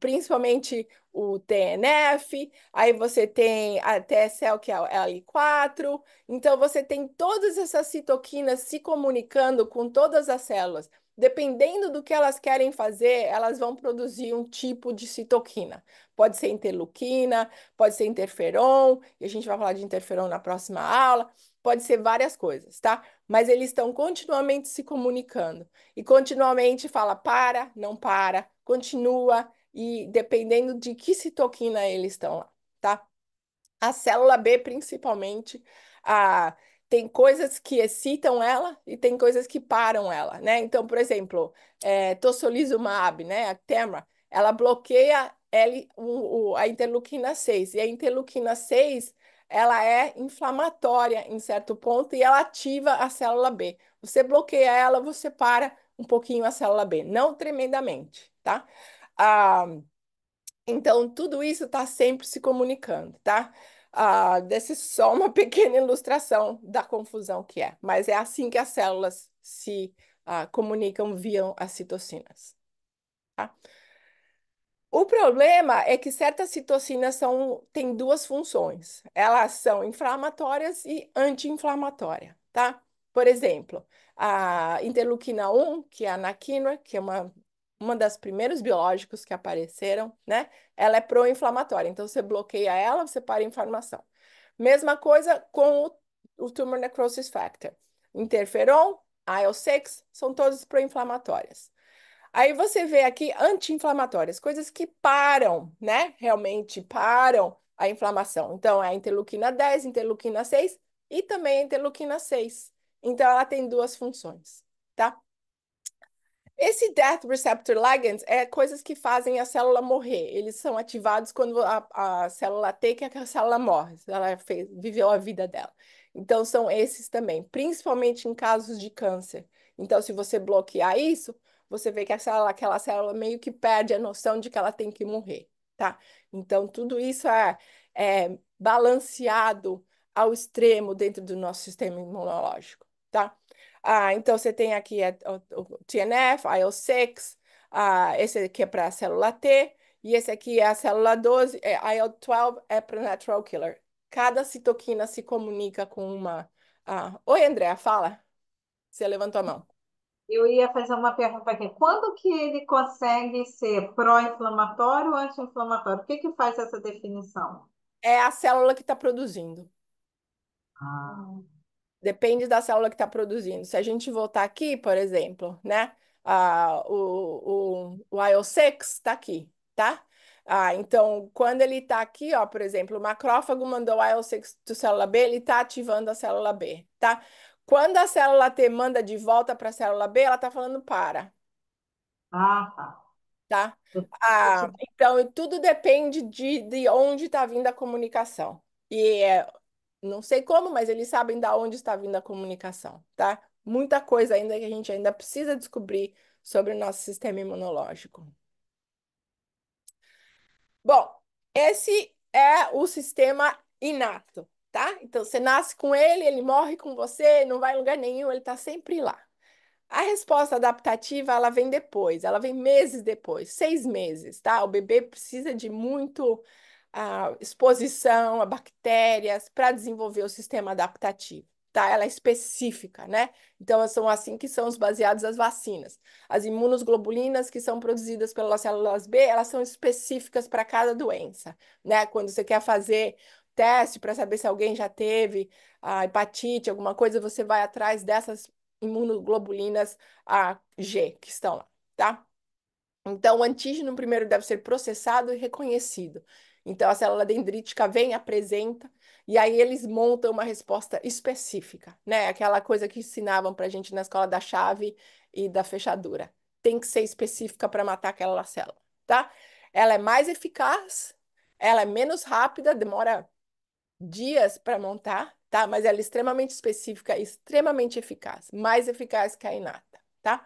principalmente o TNF, aí você tem a T-cell, que é o L4, então você tem todas essas citoquinas se comunicando com todas as células. Dependendo do que elas querem fazer, elas vão produzir um tipo de citoquina. Pode ser interleuquina, pode ser interferon, e a gente vai falar de interferon na próxima aula. Pode ser várias coisas, tá? Mas eles estão continuamente se comunicando. E continuamente fala para, não para, continua, e dependendo de que citoquina eles estão lá, tá? A célula B, principalmente, a, tem coisas que excitam ela e tem coisas que param ela, né? Então, por exemplo, tocilizumab, né? A Temra, ela bloqueia a interleuquina 6. E a interleuquina 6, ela é inflamatória em certo ponto e ela ativa a célula B. Você bloqueia ela, você para um pouquinho a célula B, não tremendamente, tá? Ah, então, tudo isso está sempre se comunicando, tá? Dessa é só uma pequena ilustração da confusão que é, mas é assim que as células se comunicam via as citocinas, tá? O problema é que certas citocinas têm duas funções. Elas são inflamatórias e anti-inflamatórias, tá? Por exemplo, a interleuquina 1, que é a anakinra, que é uma das primeiros biológicos que apareceram, né? Ela é pró-inflamatória. Então, você bloqueia ela, você para a inflamação. Mesma coisa com o tumor necrosis factor. Interferon, IL-6, são todas pró-inflamatórias. Aí você vê aqui anti-inflamatórias, coisas que param, né? Realmente param a inflamação. Então, é a interleuquina 10, interleuquina 6 e também a interleuquina 6. Então, ela tem duas funções, tá? Esse Death Receptor Ligands é coisas que fazem a célula morrer. Eles são ativados quando a célula T quer que a célula morre. Ela viveu a vida dela. Então, são esses também, principalmente em casos de câncer. Então, se você bloquear isso, você vê que aquela célula meio que perde a noção de que ela tem que morrer, tá? Então, tudo isso é balanceado ao extremo dentro do nosso sistema imunológico, tá? Então você tem aqui o TNF, IL-6, esse aqui é para a célula T, e esse aqui é a célula 12, IL-12 é para natural killer. Cada citoquina se comunica com uma. Oi, Andréa, fala. Você levantou a mão. Eu ia fazer uma pergunta aqui. Quando que ele consegue ser pró-inflamatório ou anti-inflamatório? O que que faz essa definição? É a célula que está produzindo. Ah, Depende da célula que está produzindo. Se a gente voltar aqui, por exemplo, né? O IL-6 está aqui, tá? Então, quando ele está aqui, ó, por exemplo, o macrófago mandou o IL-6 para a célula B, ele está ativando a célula B, tá? Quando a célula T manda de volta para a célula B, ela está falando para. tá. tá? Então, tudo depende de onde está vindo a comunicação. E não sei como, mas eles sabem de onde está vindo a comunicação, tá? Muita coisa ainda que a gente ainda precisa descobrir sobre o nosso sistema imunológico. Bom, esse é o sistema inato, tá? Então, você nasce com ele, ele morre com você, não vai em lugar nenhum, ele está sempre lá. A resposta adaptativa, ela vem depois, ela vem meses depois, 6 meses, tá? O bebê precisa de muito exposição a bactérias para desenvolver o sistema adaptativo, tá? Ela é específica, né? Então, são assim que são os baseados as vacinas. As imunoglobulinas que são produzidas pelas células B, elas são específicas para cada doença, né? Quando você quer fazer teste para saber se alguém já teve a hepatite, alguma coisa, você vai atrás dessas imunoglobulinas G que estão lá, tá? Então, o antígeno primeiro deve ser processado e reconhecido. Então, a célula dendrítica vem, apresenta, e aí eles montam uma resposta específica, né? Aquela coisa que ensinavam para a gente na escola da chave e da fechadura. Tem que ser específica para matar aquela célula, tá? Ela é mais eficaz, ela é menos rápida, demora dias para montar, tá? Mas ela é extremamente específica, extremamente eficaz, mais eficaz que a inata, tá?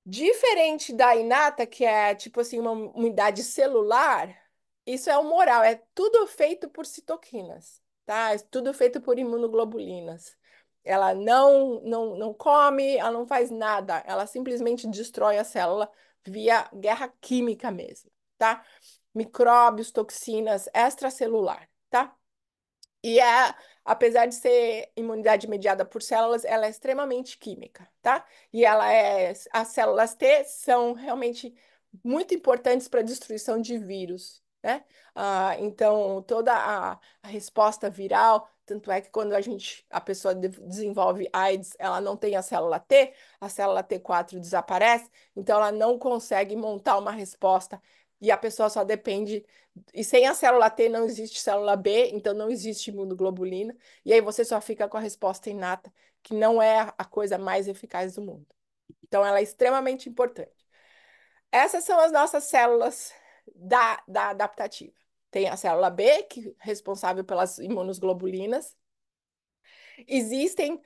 Diferente da inata, que é tipo assim, uma unidade celular, isso é humoral, é tudo feito por citoquinas, tá? É tudo feito por imunoglobulinas. Ela não come, ela não faz nada, ela simplesmente destrói a célula via guerra química mesmo, tá? Micróbios, toxinas, extracelular, tá? E apesar de ser imunidade mediada por células, ela é extremamente química, tá? E as células T são realmente muito importantes para a destruição de vírus, né? Então, toda a resposta viral, tanto é que quando a pessoa desenvolve AIDS, ela não tem a célula T4 desaparece, então ela não consegue montar uma resposta e a pessoa só depende e sem a célula T não existe célula B, então não existe imunoglobulina. E aí você só fica com a resposta inata, que não é a coisa mais eficaz do mundo. Então ela é extremamente importante. Essas são as nossas células da adaptativa. Tem a célula B, que é responsável pelas imunoglobulinas. Existem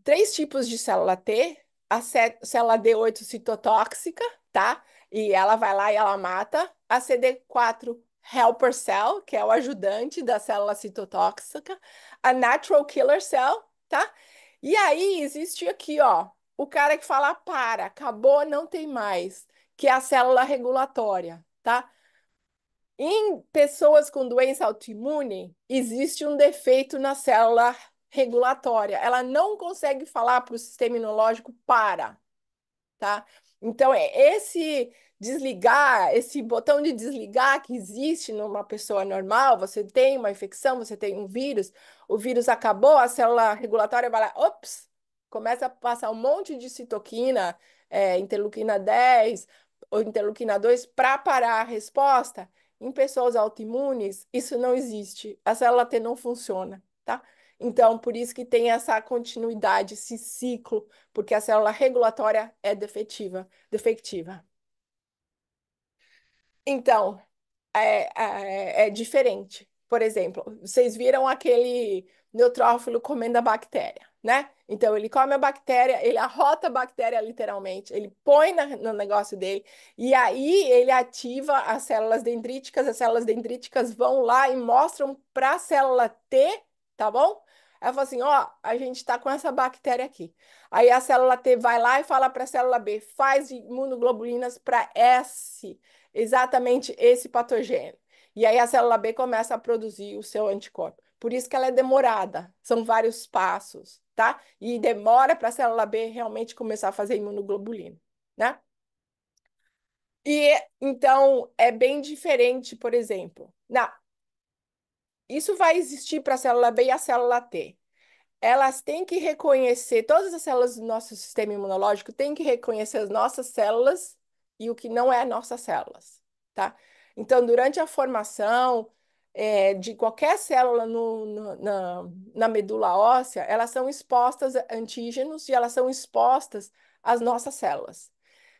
3 tipos de célula T. A célula D8 citotóxica, tá? E ela vai lá e ela mata. A CD4 helper cell, que é o ajudante da célula citotóxica. A natural killer cell, tá? E aí existe aqui, ó, o cara que fala para, acabou, não tem mais, que é a célula regulatória, tá? Em pessoas com doença autoimune, existe um defeito na célula regulatória. Ela não consegue falar para o sistema imunológico para, tá? Então, esse desligar, esse botão de desligar que existe numa pessoa normal, você tem uma infecção, você tem um vírus, o vírus acabou, a célula regulatória vai lá, ops, começa a passar um monte de citoquina, interleuquina 10 ou interleuquina 2 para parar a resposta. Em pessoas autoimunes, isso não existe. A célula T não funciona, tá? Então, por isso que tem essa continuidade, esse ciclo, porque a célula regulatória é defectiva. Então, é diferente. Por exemplo, vocês viram aquele neutrófilo comendo a bactéria, né? Então, ele come a bactéria, ele arrota a bactéria literalmente, ele põe no negócio dele, e aí ele ativa as células dendríticas vão lá e mostram para a célula T, tá bom? Ela fala assim, ó, a gente está com essa bactéria aqui. Aí a célula T vai lá e fala para a célula B, faz imunoglobulinas para exatamente esse patogênio. E aí a célula B começa a produzir o seu anticorpo. Por isso que ela é demorada, são vários passos, tá? E demora para a célula B realmente começar a fazer imunoglobulina, né? E então é bem diferente, por exemplo. Isso vai existir para a célula B e a célula T. Elas têm que reconhecer, todas as células do nosso sistema imunológico têm que reconhecer as nossas células e o que não é nossas células, tá? Então, durante a formação de qualquer célula na medula óssea, elas são expostas a antígenos e elas são expostas às nossas células.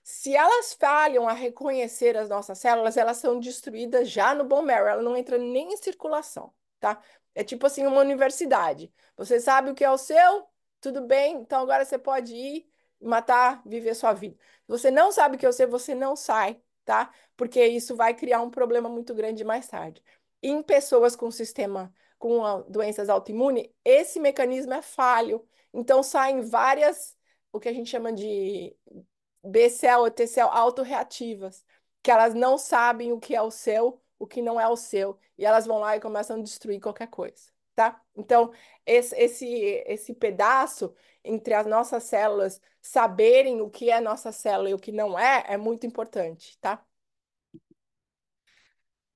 Se elas falham a reconhecer as nossas células, elas são destruídas já no bone marrow, ela não entra nem em circulação, tá? É tipo assim, uma universidade. Você sabe o que é o seu? Tudo bem, então agora você pode ir, matar, viver sua vida. Se você não sabe o que é o seu, você não sai, tá? Porque isso vai criar um problema muito grande mais tarde. Em pessoas com sistema, doenças autoimunes, esse mecanismo é falho. Então saem várias, o que a gente chama de B-cell ou T-cell autorreativas, que elas não sabem o que é o seu, o que não é o seu, e elas vão lá e começam a destruir qualquer coisa, tá? Então, esse pedaço entre as nossas células saberem o que é nossa célula e o que não é, é muito importante, tá?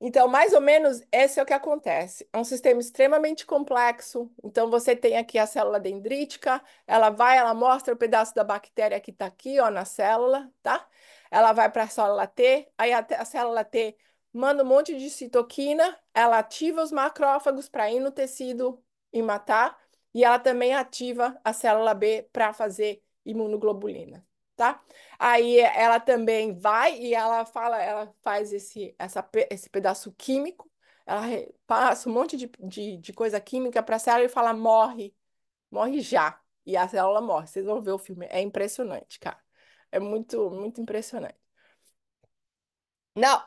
Então, mais ou menos, esse é o que acontece. É um sistema extremamente complexo. Então, você tem aqui a célula dendrítica, ela vai, ela mostra o pedaço da bactéria que está aqui, ó, na célula, tá? Ela vai para a célula T, aí a célula T manda um monte de citoquina, ela ativa os macrófagos para ir no tecido e matar, e ela também ativa a célula B para fazer imunoglobulina, tá? Aí ela também vai e ela fala, ela faz esse pedaço químico, ela passa um monte de coisa química para a célula e fala, morre, morre já. E a célula morre. Vocês vão ver o filme. É impressionante, cara. É muito, muito impressionante. Não,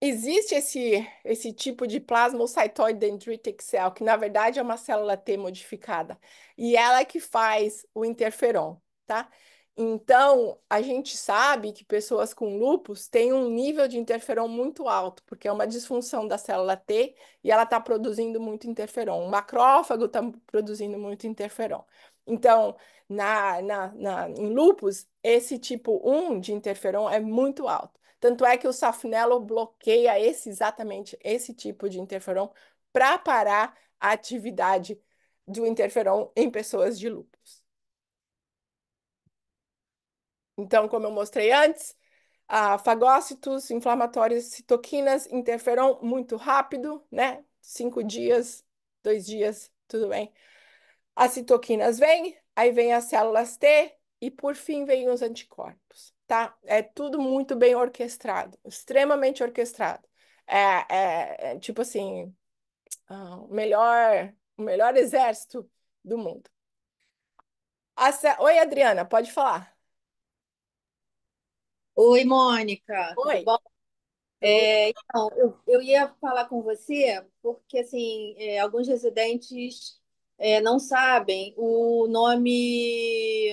existe esse tipo de plasmacytoid dendritic cell, que na verdade é uma célula T modificada, e ela é que faz o interferon, tá? Então, a gente sabe que pessoas com lúpus têm um nível de interferon muito alto, porque é uma disfunção da célula T e ela está produzindo muito interferon. O macrófago está produzindo muito interferon. Então, em lúpus, esse tipo 1 de interferon é muito alto. Tanto é que o safnelo bloqueia exatamente esse tipo de interferon para parar a atividade do interferon em pessoas de lúpus. Então, como eu mostrei antes, fagócitos, inflamatórios, citoquinas, interferon muito rápido, né? 5 dias, 2 dias, tudo bem. As citoquinas vêm, aí vem as células T e por fim vem os anticorpos, tá? É tudo muito bem orquestrado, extremamente orquestrado. É tipo assim, o melhor exército do mundo. Oi, Adriana, pode falar. Oi, Mônica, tudo Oi, bom? tudo? Então, eu ia falar com você porque, assim, alguns residentes não sabem o nome,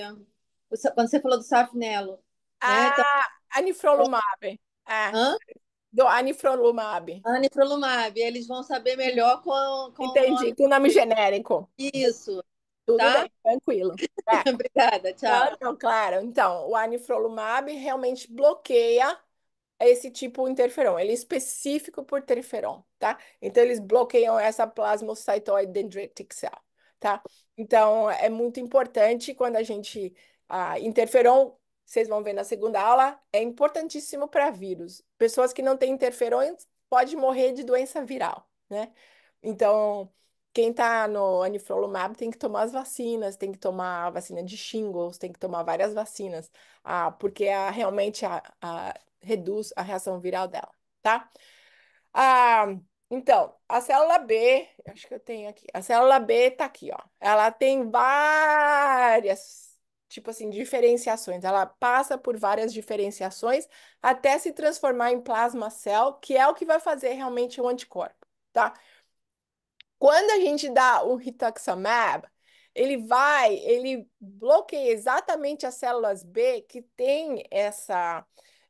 quando você falou do Safnelo, né? Então, Anifrolumab. É, hã? do anifrolumab. Anifrolumab, eles vão saber melhor com o Entendi, nome com nome genérico. disso, Tudo tá? bem, tranquilo. É. Obrigada, Não, tchau. não, claro. Então, o anifrolumab realmente bloqueia esse tipo de interferon. Ele é específico por interferon, tá? Então, eles bloqueiam essa plasmacytoid dendritic cell, tá? Então, é muito importante quando a gente... interferon, vocês vão ver na segunda aula, é importantíssimo para vírus. Pessoas que não têm interferões podem morrer de doença viral, né? Então, quem está no anifrolumab tem que tomar as vacinas, tem que tomar a vacina de shingles, tem que tomar várias vacinas, porque realmente reduz a reação viral dela, tá? Ah, então, a célula B, acho que eu tenho aqui, a célula B tá aqui, ó. Ela tem várias, tipo assim, diferenciações. Ela passa por várias diferenciações até se transformar em plasma cell, que é o que vai fazer realmente o anticorpo, tá? Quando a gente dá o rituximab, ele bloqueia exatamente as células B que tem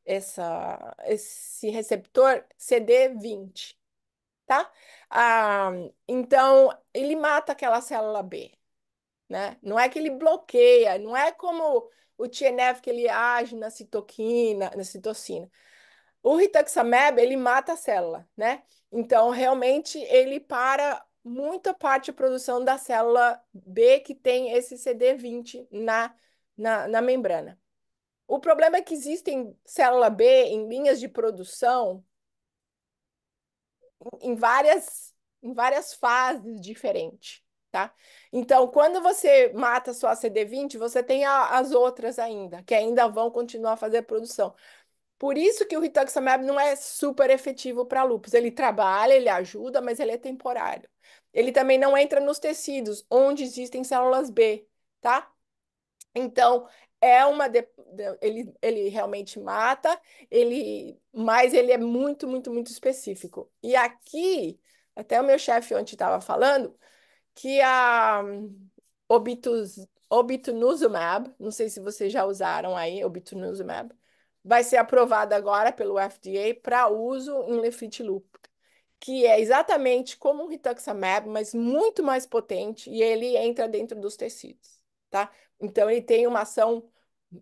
esse receptor CD20, tá? Então, ele mata aquela célula B, né? Não é que ele bloqueia, não é como o TNF que ele age na citoquina, na citocina. O rituximab, ele mata a célula, né? Então, realmente, ele para muita parte da produção da célula B que tem esse CD20 na membrana. O problema é que existem célula B em linhas de produção em várias fases diferentes, tá? Então, quando você mata só a CD20, você tem as outras ainda, que ainda vão continuar a fazer produção. Por isso que o rituximab não é super efetivo para lúpus. Ele trabalha, ele ajuda, mas ele é temporário. Ele também não entra nos tecidos onde existem células B, tá? Então, é uma ele realmente mata, mas ele é muito, muito, muito específico. E aqui, até o meu chefe ontem estava falando que a obinutuzumab, não sei se vocês já usaram aí, obinutuzumab, vai ser aprovada agora pelo FDA para uso em lefite lúpica, que é exatamente como um rituximab, mas muito mais potente e ele entra dentro dos tecidos, tá? Então ele tem uma ação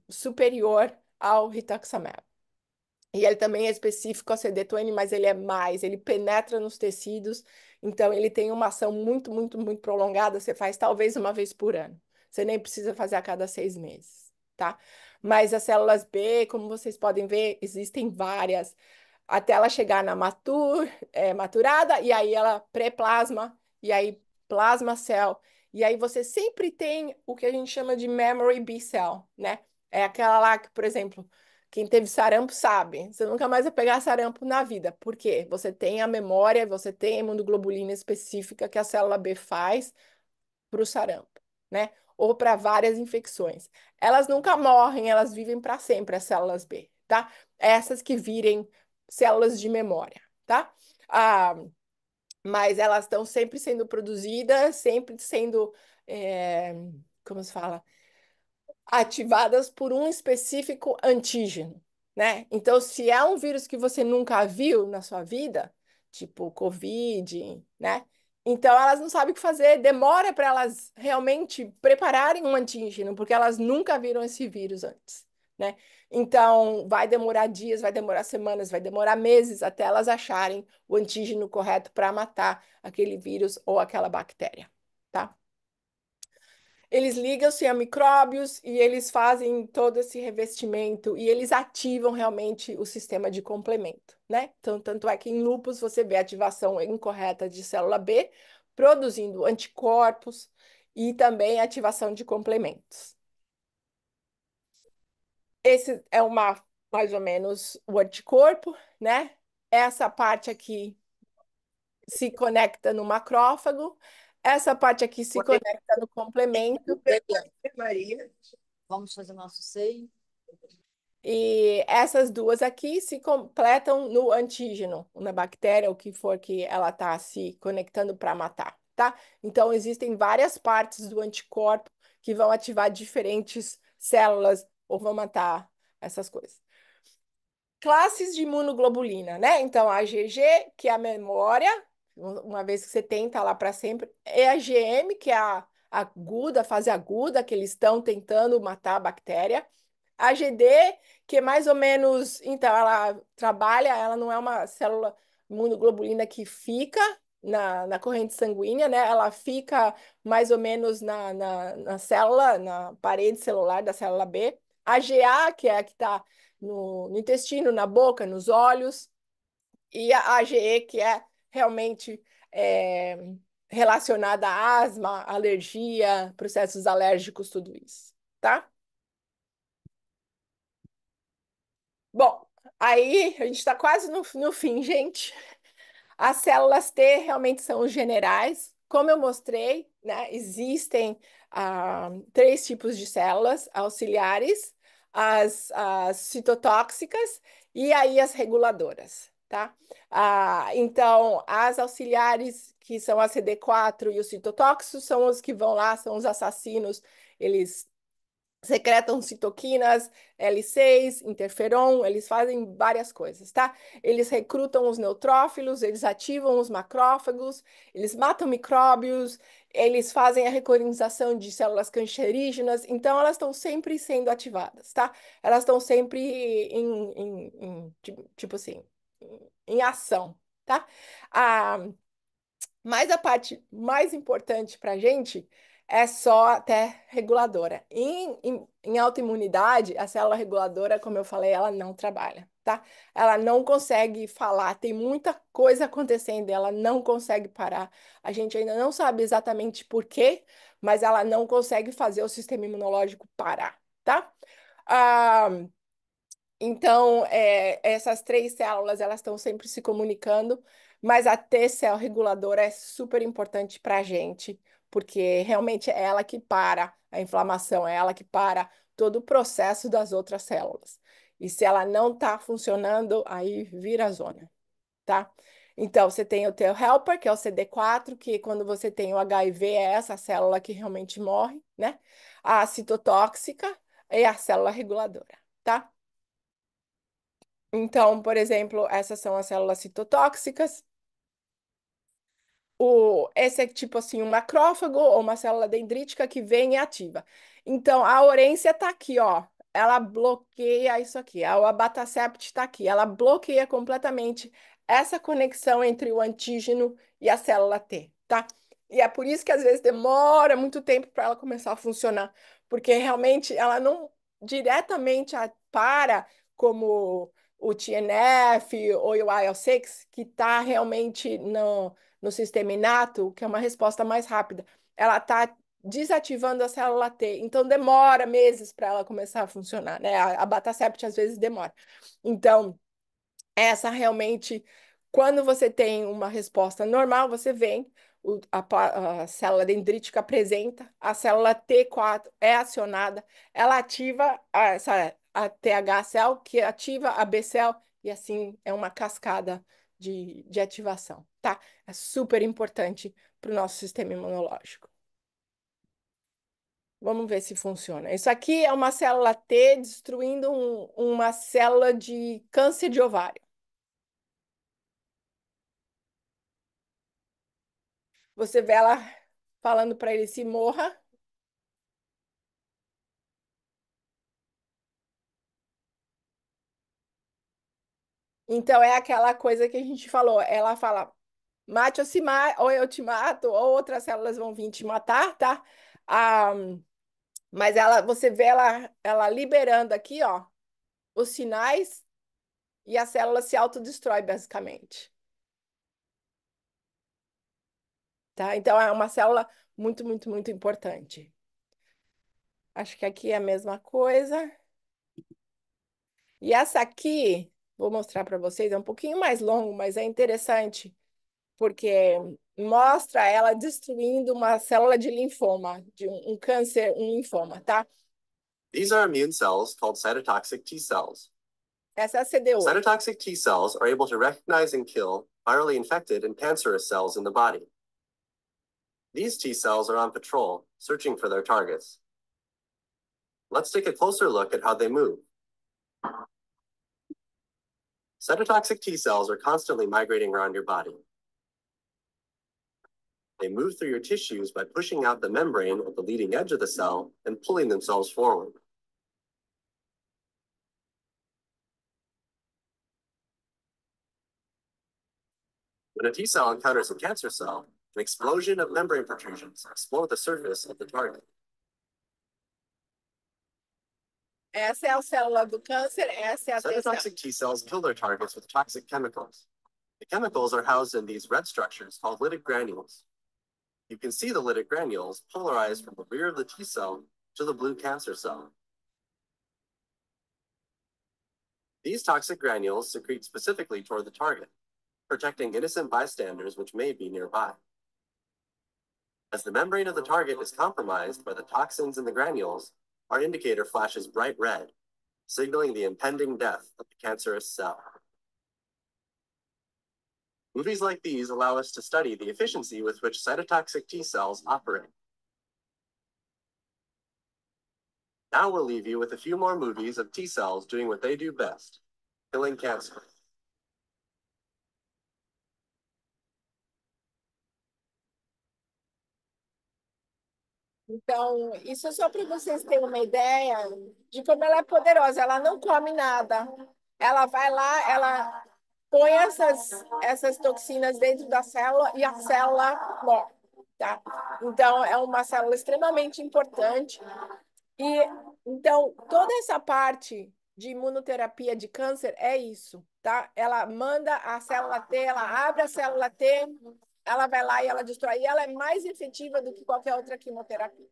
superior ao rituximab. E ele também é específico a CD20, mas ele é mais, ele penetra nos tecidos, então ele tem uma ação muito, muito, muito prolongada. Você faz talvez uma vez por ano. Você nem precisa fazer a cada 6 meses, tá? Mas as células B, como vocês podem ver, existem várias, até ela chegar na maturada, e aí ela pré-plasma, e aí plasma cell, e aí você sempre tem o que a gente chama de memory B cell, né? É aquela lá que, por exemplo, quem teve sarampo sabe, você nunca mais vai pegar sarampo na vida. Por quê? Você tem a memória, você tem a imunoglobulina específica que a célula B faz para o sarampo, né? Ou para várias infecções. Elas nunca morrem, elas vivem para sempre, as células B, tá? Essas que virem células de memória, tá? Ah, mas elas estão sempre sendo produzidas, sempre sendo, é, como se fala? Ativadas por um específico antígeno, né? Então, se é um vírus que você nunca viu na sua vida, tipo Covid, né? Então, elas não sabem o que fazer, demora para elas realmente prepararem um antígeno, porque elas nunca viram esse vírus antes, né? Então, vai demorar dias, vai demorar semanas, vai demorar meses até elas acharem o antígeno correto para matar aquele vírus ou aquela bactéria, tá? Eles ligam-se a micróbios e eles fazem todo esse revestimento e eles ativam realmente o sistema de complemento, né? Então, tanto é que em lúpus você vê ativação incorreta de célula B, produzindo anticorpos e também ativação de complementos. Esse é mais ou menos o anticorpo, né? Essa parte aqui se conecta no macrófago, essa parte aqui se conecta no complemento. Maria. Vamos fazer o nosso seio. E essas duas aqui se completam no antígeno, na bactéria, o que for que ela está se conectando para matar, tá? Então, existem várias partes do anticorpo que vão ativar diferentes células ou vão matar essas coisas. Classes de imunoglobulina, né? Então, a IgG, que é a memória, uma vez que você tem, tá lá para sempre. É a IgM, que é a aguda, a fase aguda, que eles estão tentando matar a bactéria. A GD, que é mais ou menos, então, ela trabalha, ela não é uma célula imunoglobulina que fica na corrente sanguínea, né? Ela fica mais ou menos na célula, na parede celular da célula B. A GA, que é a que está no intestino, na boca, nos olhos. E a AGE, que é realmente é, relacionada a asma, alergia, processos alérgicos, tudo isso, tá? Bom, aí a gente está quase no fim, gente. As células T realmente são os generais. Como eu mostrei, né, existem 3 tipos de células auxiliares, as citotóxicas e aí as reguladoras, tá? Então, as auxiliares, que são a CD4 e os citotóxicos, são os que vão lá, são os assassinos, eles secretam citoquinas, L6, interferon, eles fazem várias coisas, tá? Eles recrutam os neutrófilos, eles ativam os macrófagos, eles matam micróbios, eles fazem a recolonização de células cancerígenas, então elas estão sempre sendo ativadas, tá? Elas estão sempre tipo assim, em ação, tá? Mas a parte mais importante para a gente é só até reguladora. Em autoimunidade, a célula reguladora, como eu falei, ela não trabalha, tá? Ela não consegue falar, tem muita coisa acontecendo, ela não consegue parar. A gente ainda não sabe exatamente por quê, mas ela não consegue fazer o sistema imunológico parar, tá? Ah, então, essas três células, elas estão sempre se comunicando, mas a T-cell reguladora é super importante para a gente, porque realmente é ela que para a inflamação, é ela que para todo o processo das outras células. E se ela não está funcionando, aí vira zona, tá? Então, você tem o teu helper, que é o CD4, que quando você tem o HIV, é essa célula que realmente morre, né? A citotóxica e a célula reguladora, tá? Então, por exemplo, essas são as células citotóxicas. Esse é tipo assim um macrófago ou uma célula dendrítica que vem e ativa. Então, a orência está aqui, ó. Ela bloqueia isso aqui. A abatacept está aqui. Ela bloqueia completamente essa conexão entre o antígeno e a célula T, tá? E é por isso que às vezes demora muito tempo para ela começar a funcionar, porque realmente ela não diretamente para como o TNF ou o IL-6, que está realmente no sistema inato, que é uma resposta mais rápida. Ela está desativando a célula T, então demora meses para ela começar a funcionar, né? A Abatacept às vezes demora. Então, essa realmente, quando você tem uma resposta normal, você vem, a célula dendrítica apresenta, a célula T4 é acionada, ela ativa a TH cell, que ativa a B cell, e assim é uma cascada de ativação, tá? É super importante para o nosso sistema imunológico. Vamos ver se funciona. Isso aqui é uma célula T destruindo uma célula de câncer de ovário. Você vê ela falando para ele se morra. Então é aquela coisa que a gente falou. Ela fala, mate ou se mate, ou eu te mato, ou outras células vão vir te matar, tá? Ah, mas você vê ela liberando aqui, ó, os sinais e a célula se autodestrói, basicamente. Tá? Então é uma célula muito, muito, muito importante. Acho que aqui é a mesma coisa. E essa aqui, vou mostrar para vocês, é um pouquinho mais longo, mas é interessante, porque mostra ela destruindo uma célula de linfoma, de um câncer, um linfoma, tá? These are immune cells called cytotoxic T cells. Essa é a CD8. Cytotoxic T cells are able to recognize and kill virally infected and cancerous cells in the body. These T cells are on patrol, searching for their targets. Let's take a closer look at how they move. Cytotoxic T cells are constantly migrating around your body. They move through your tissues by pushing out the membrane at the leading edge of the cell and pulling themselves forward. When a T cell encounters a cancer cell, an explosion of membrane protrusions explode the surface of the target. Essa é a célula do câncer, essa é a T-cell. Cytotoxic T cells kill their targets with toxic chemicals. The chemicals are housed in these red structures called lytic granules. You can see the lytic granules polarized from the rear of the T cell to the blue cancer cell. These toxic granules secrete specifically toward the target, protecting innocent bystanders which may be nearby. As the membrane of the target is compromised by the toxins in the granules, our indicator flashes bright red, signaling the impending death of the cancerous cell. Movies like these allow us to study the efficiency with which cytotoxic T cells operate. Now we'll leave you with a few more movies of T cells doing what they do best, killing cancer. Então, isso é só para vocês terem uma ideia de como ela é poderosa. Ela não come nada. Ela vai lá, ela põe essas toxinas dentro da célula e a célula morre. tá? Então, é uma célula extremamente importante. E então, toda essa parte de imunoterapia de câncer é isso, tá? Ela manda a célula T, ela abre a célula T, ela vai lá e ela destrói. E ela é mais efetiva do que qualquer outra quimioterapia,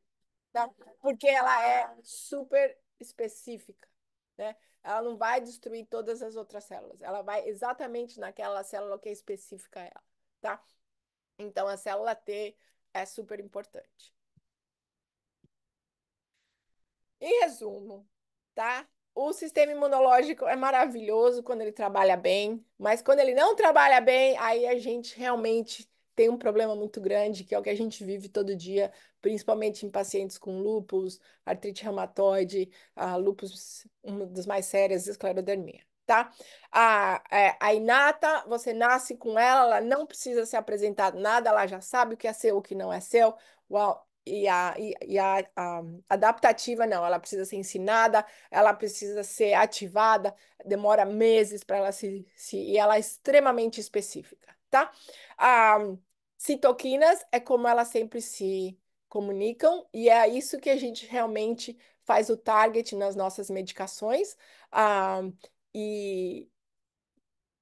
tá? Porque ela é super específica, né? Ela não vai destruir todas as outras células. Ela vai exatamente naquela célula que é específica a ela, tá? Então, a célula T é super importante. Em resumo, tá? O sistema imunológico é maravilhoso quando ele trabalha bem, mas quando ele não trabalha bem, aí a gente realmente tem um problema muito grande, que é o que a gente vive todo dia, principalmente em pacientes com lúpus, artrite reumatoide, lúpus, uma das mais sérias, esclerodermia, tá? A inata, você nasce com ela não precisa ser apresentado nada, ela já sabe o que é seu, o que não é seu. Uau! A adaptativa, não, ela precisa ser ensinada, ela precisa ser ativada, demora meses para ela e ela é extremamente específica, tá? Ah, citoquinas é como elas sempre se comunicam, e é isso que a gente realmente faz o target nas nossas medicações. Ah, e,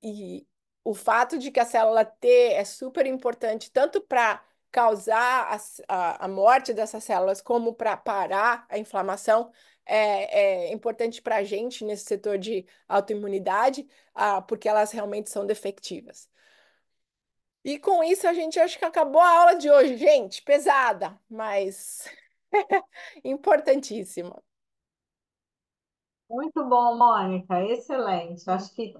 e o fato de que a célula T é super importante tanto para causar a morte dessas células como para parar a inflamação é importante para a gente nesse setor de autoimunidade, porque elas realmente são defectivas. E com isso a gente acho que acabou a aula de hoje, gente, pesada, mas importantíssima. Muito bom, Mônica, excelente. Acho que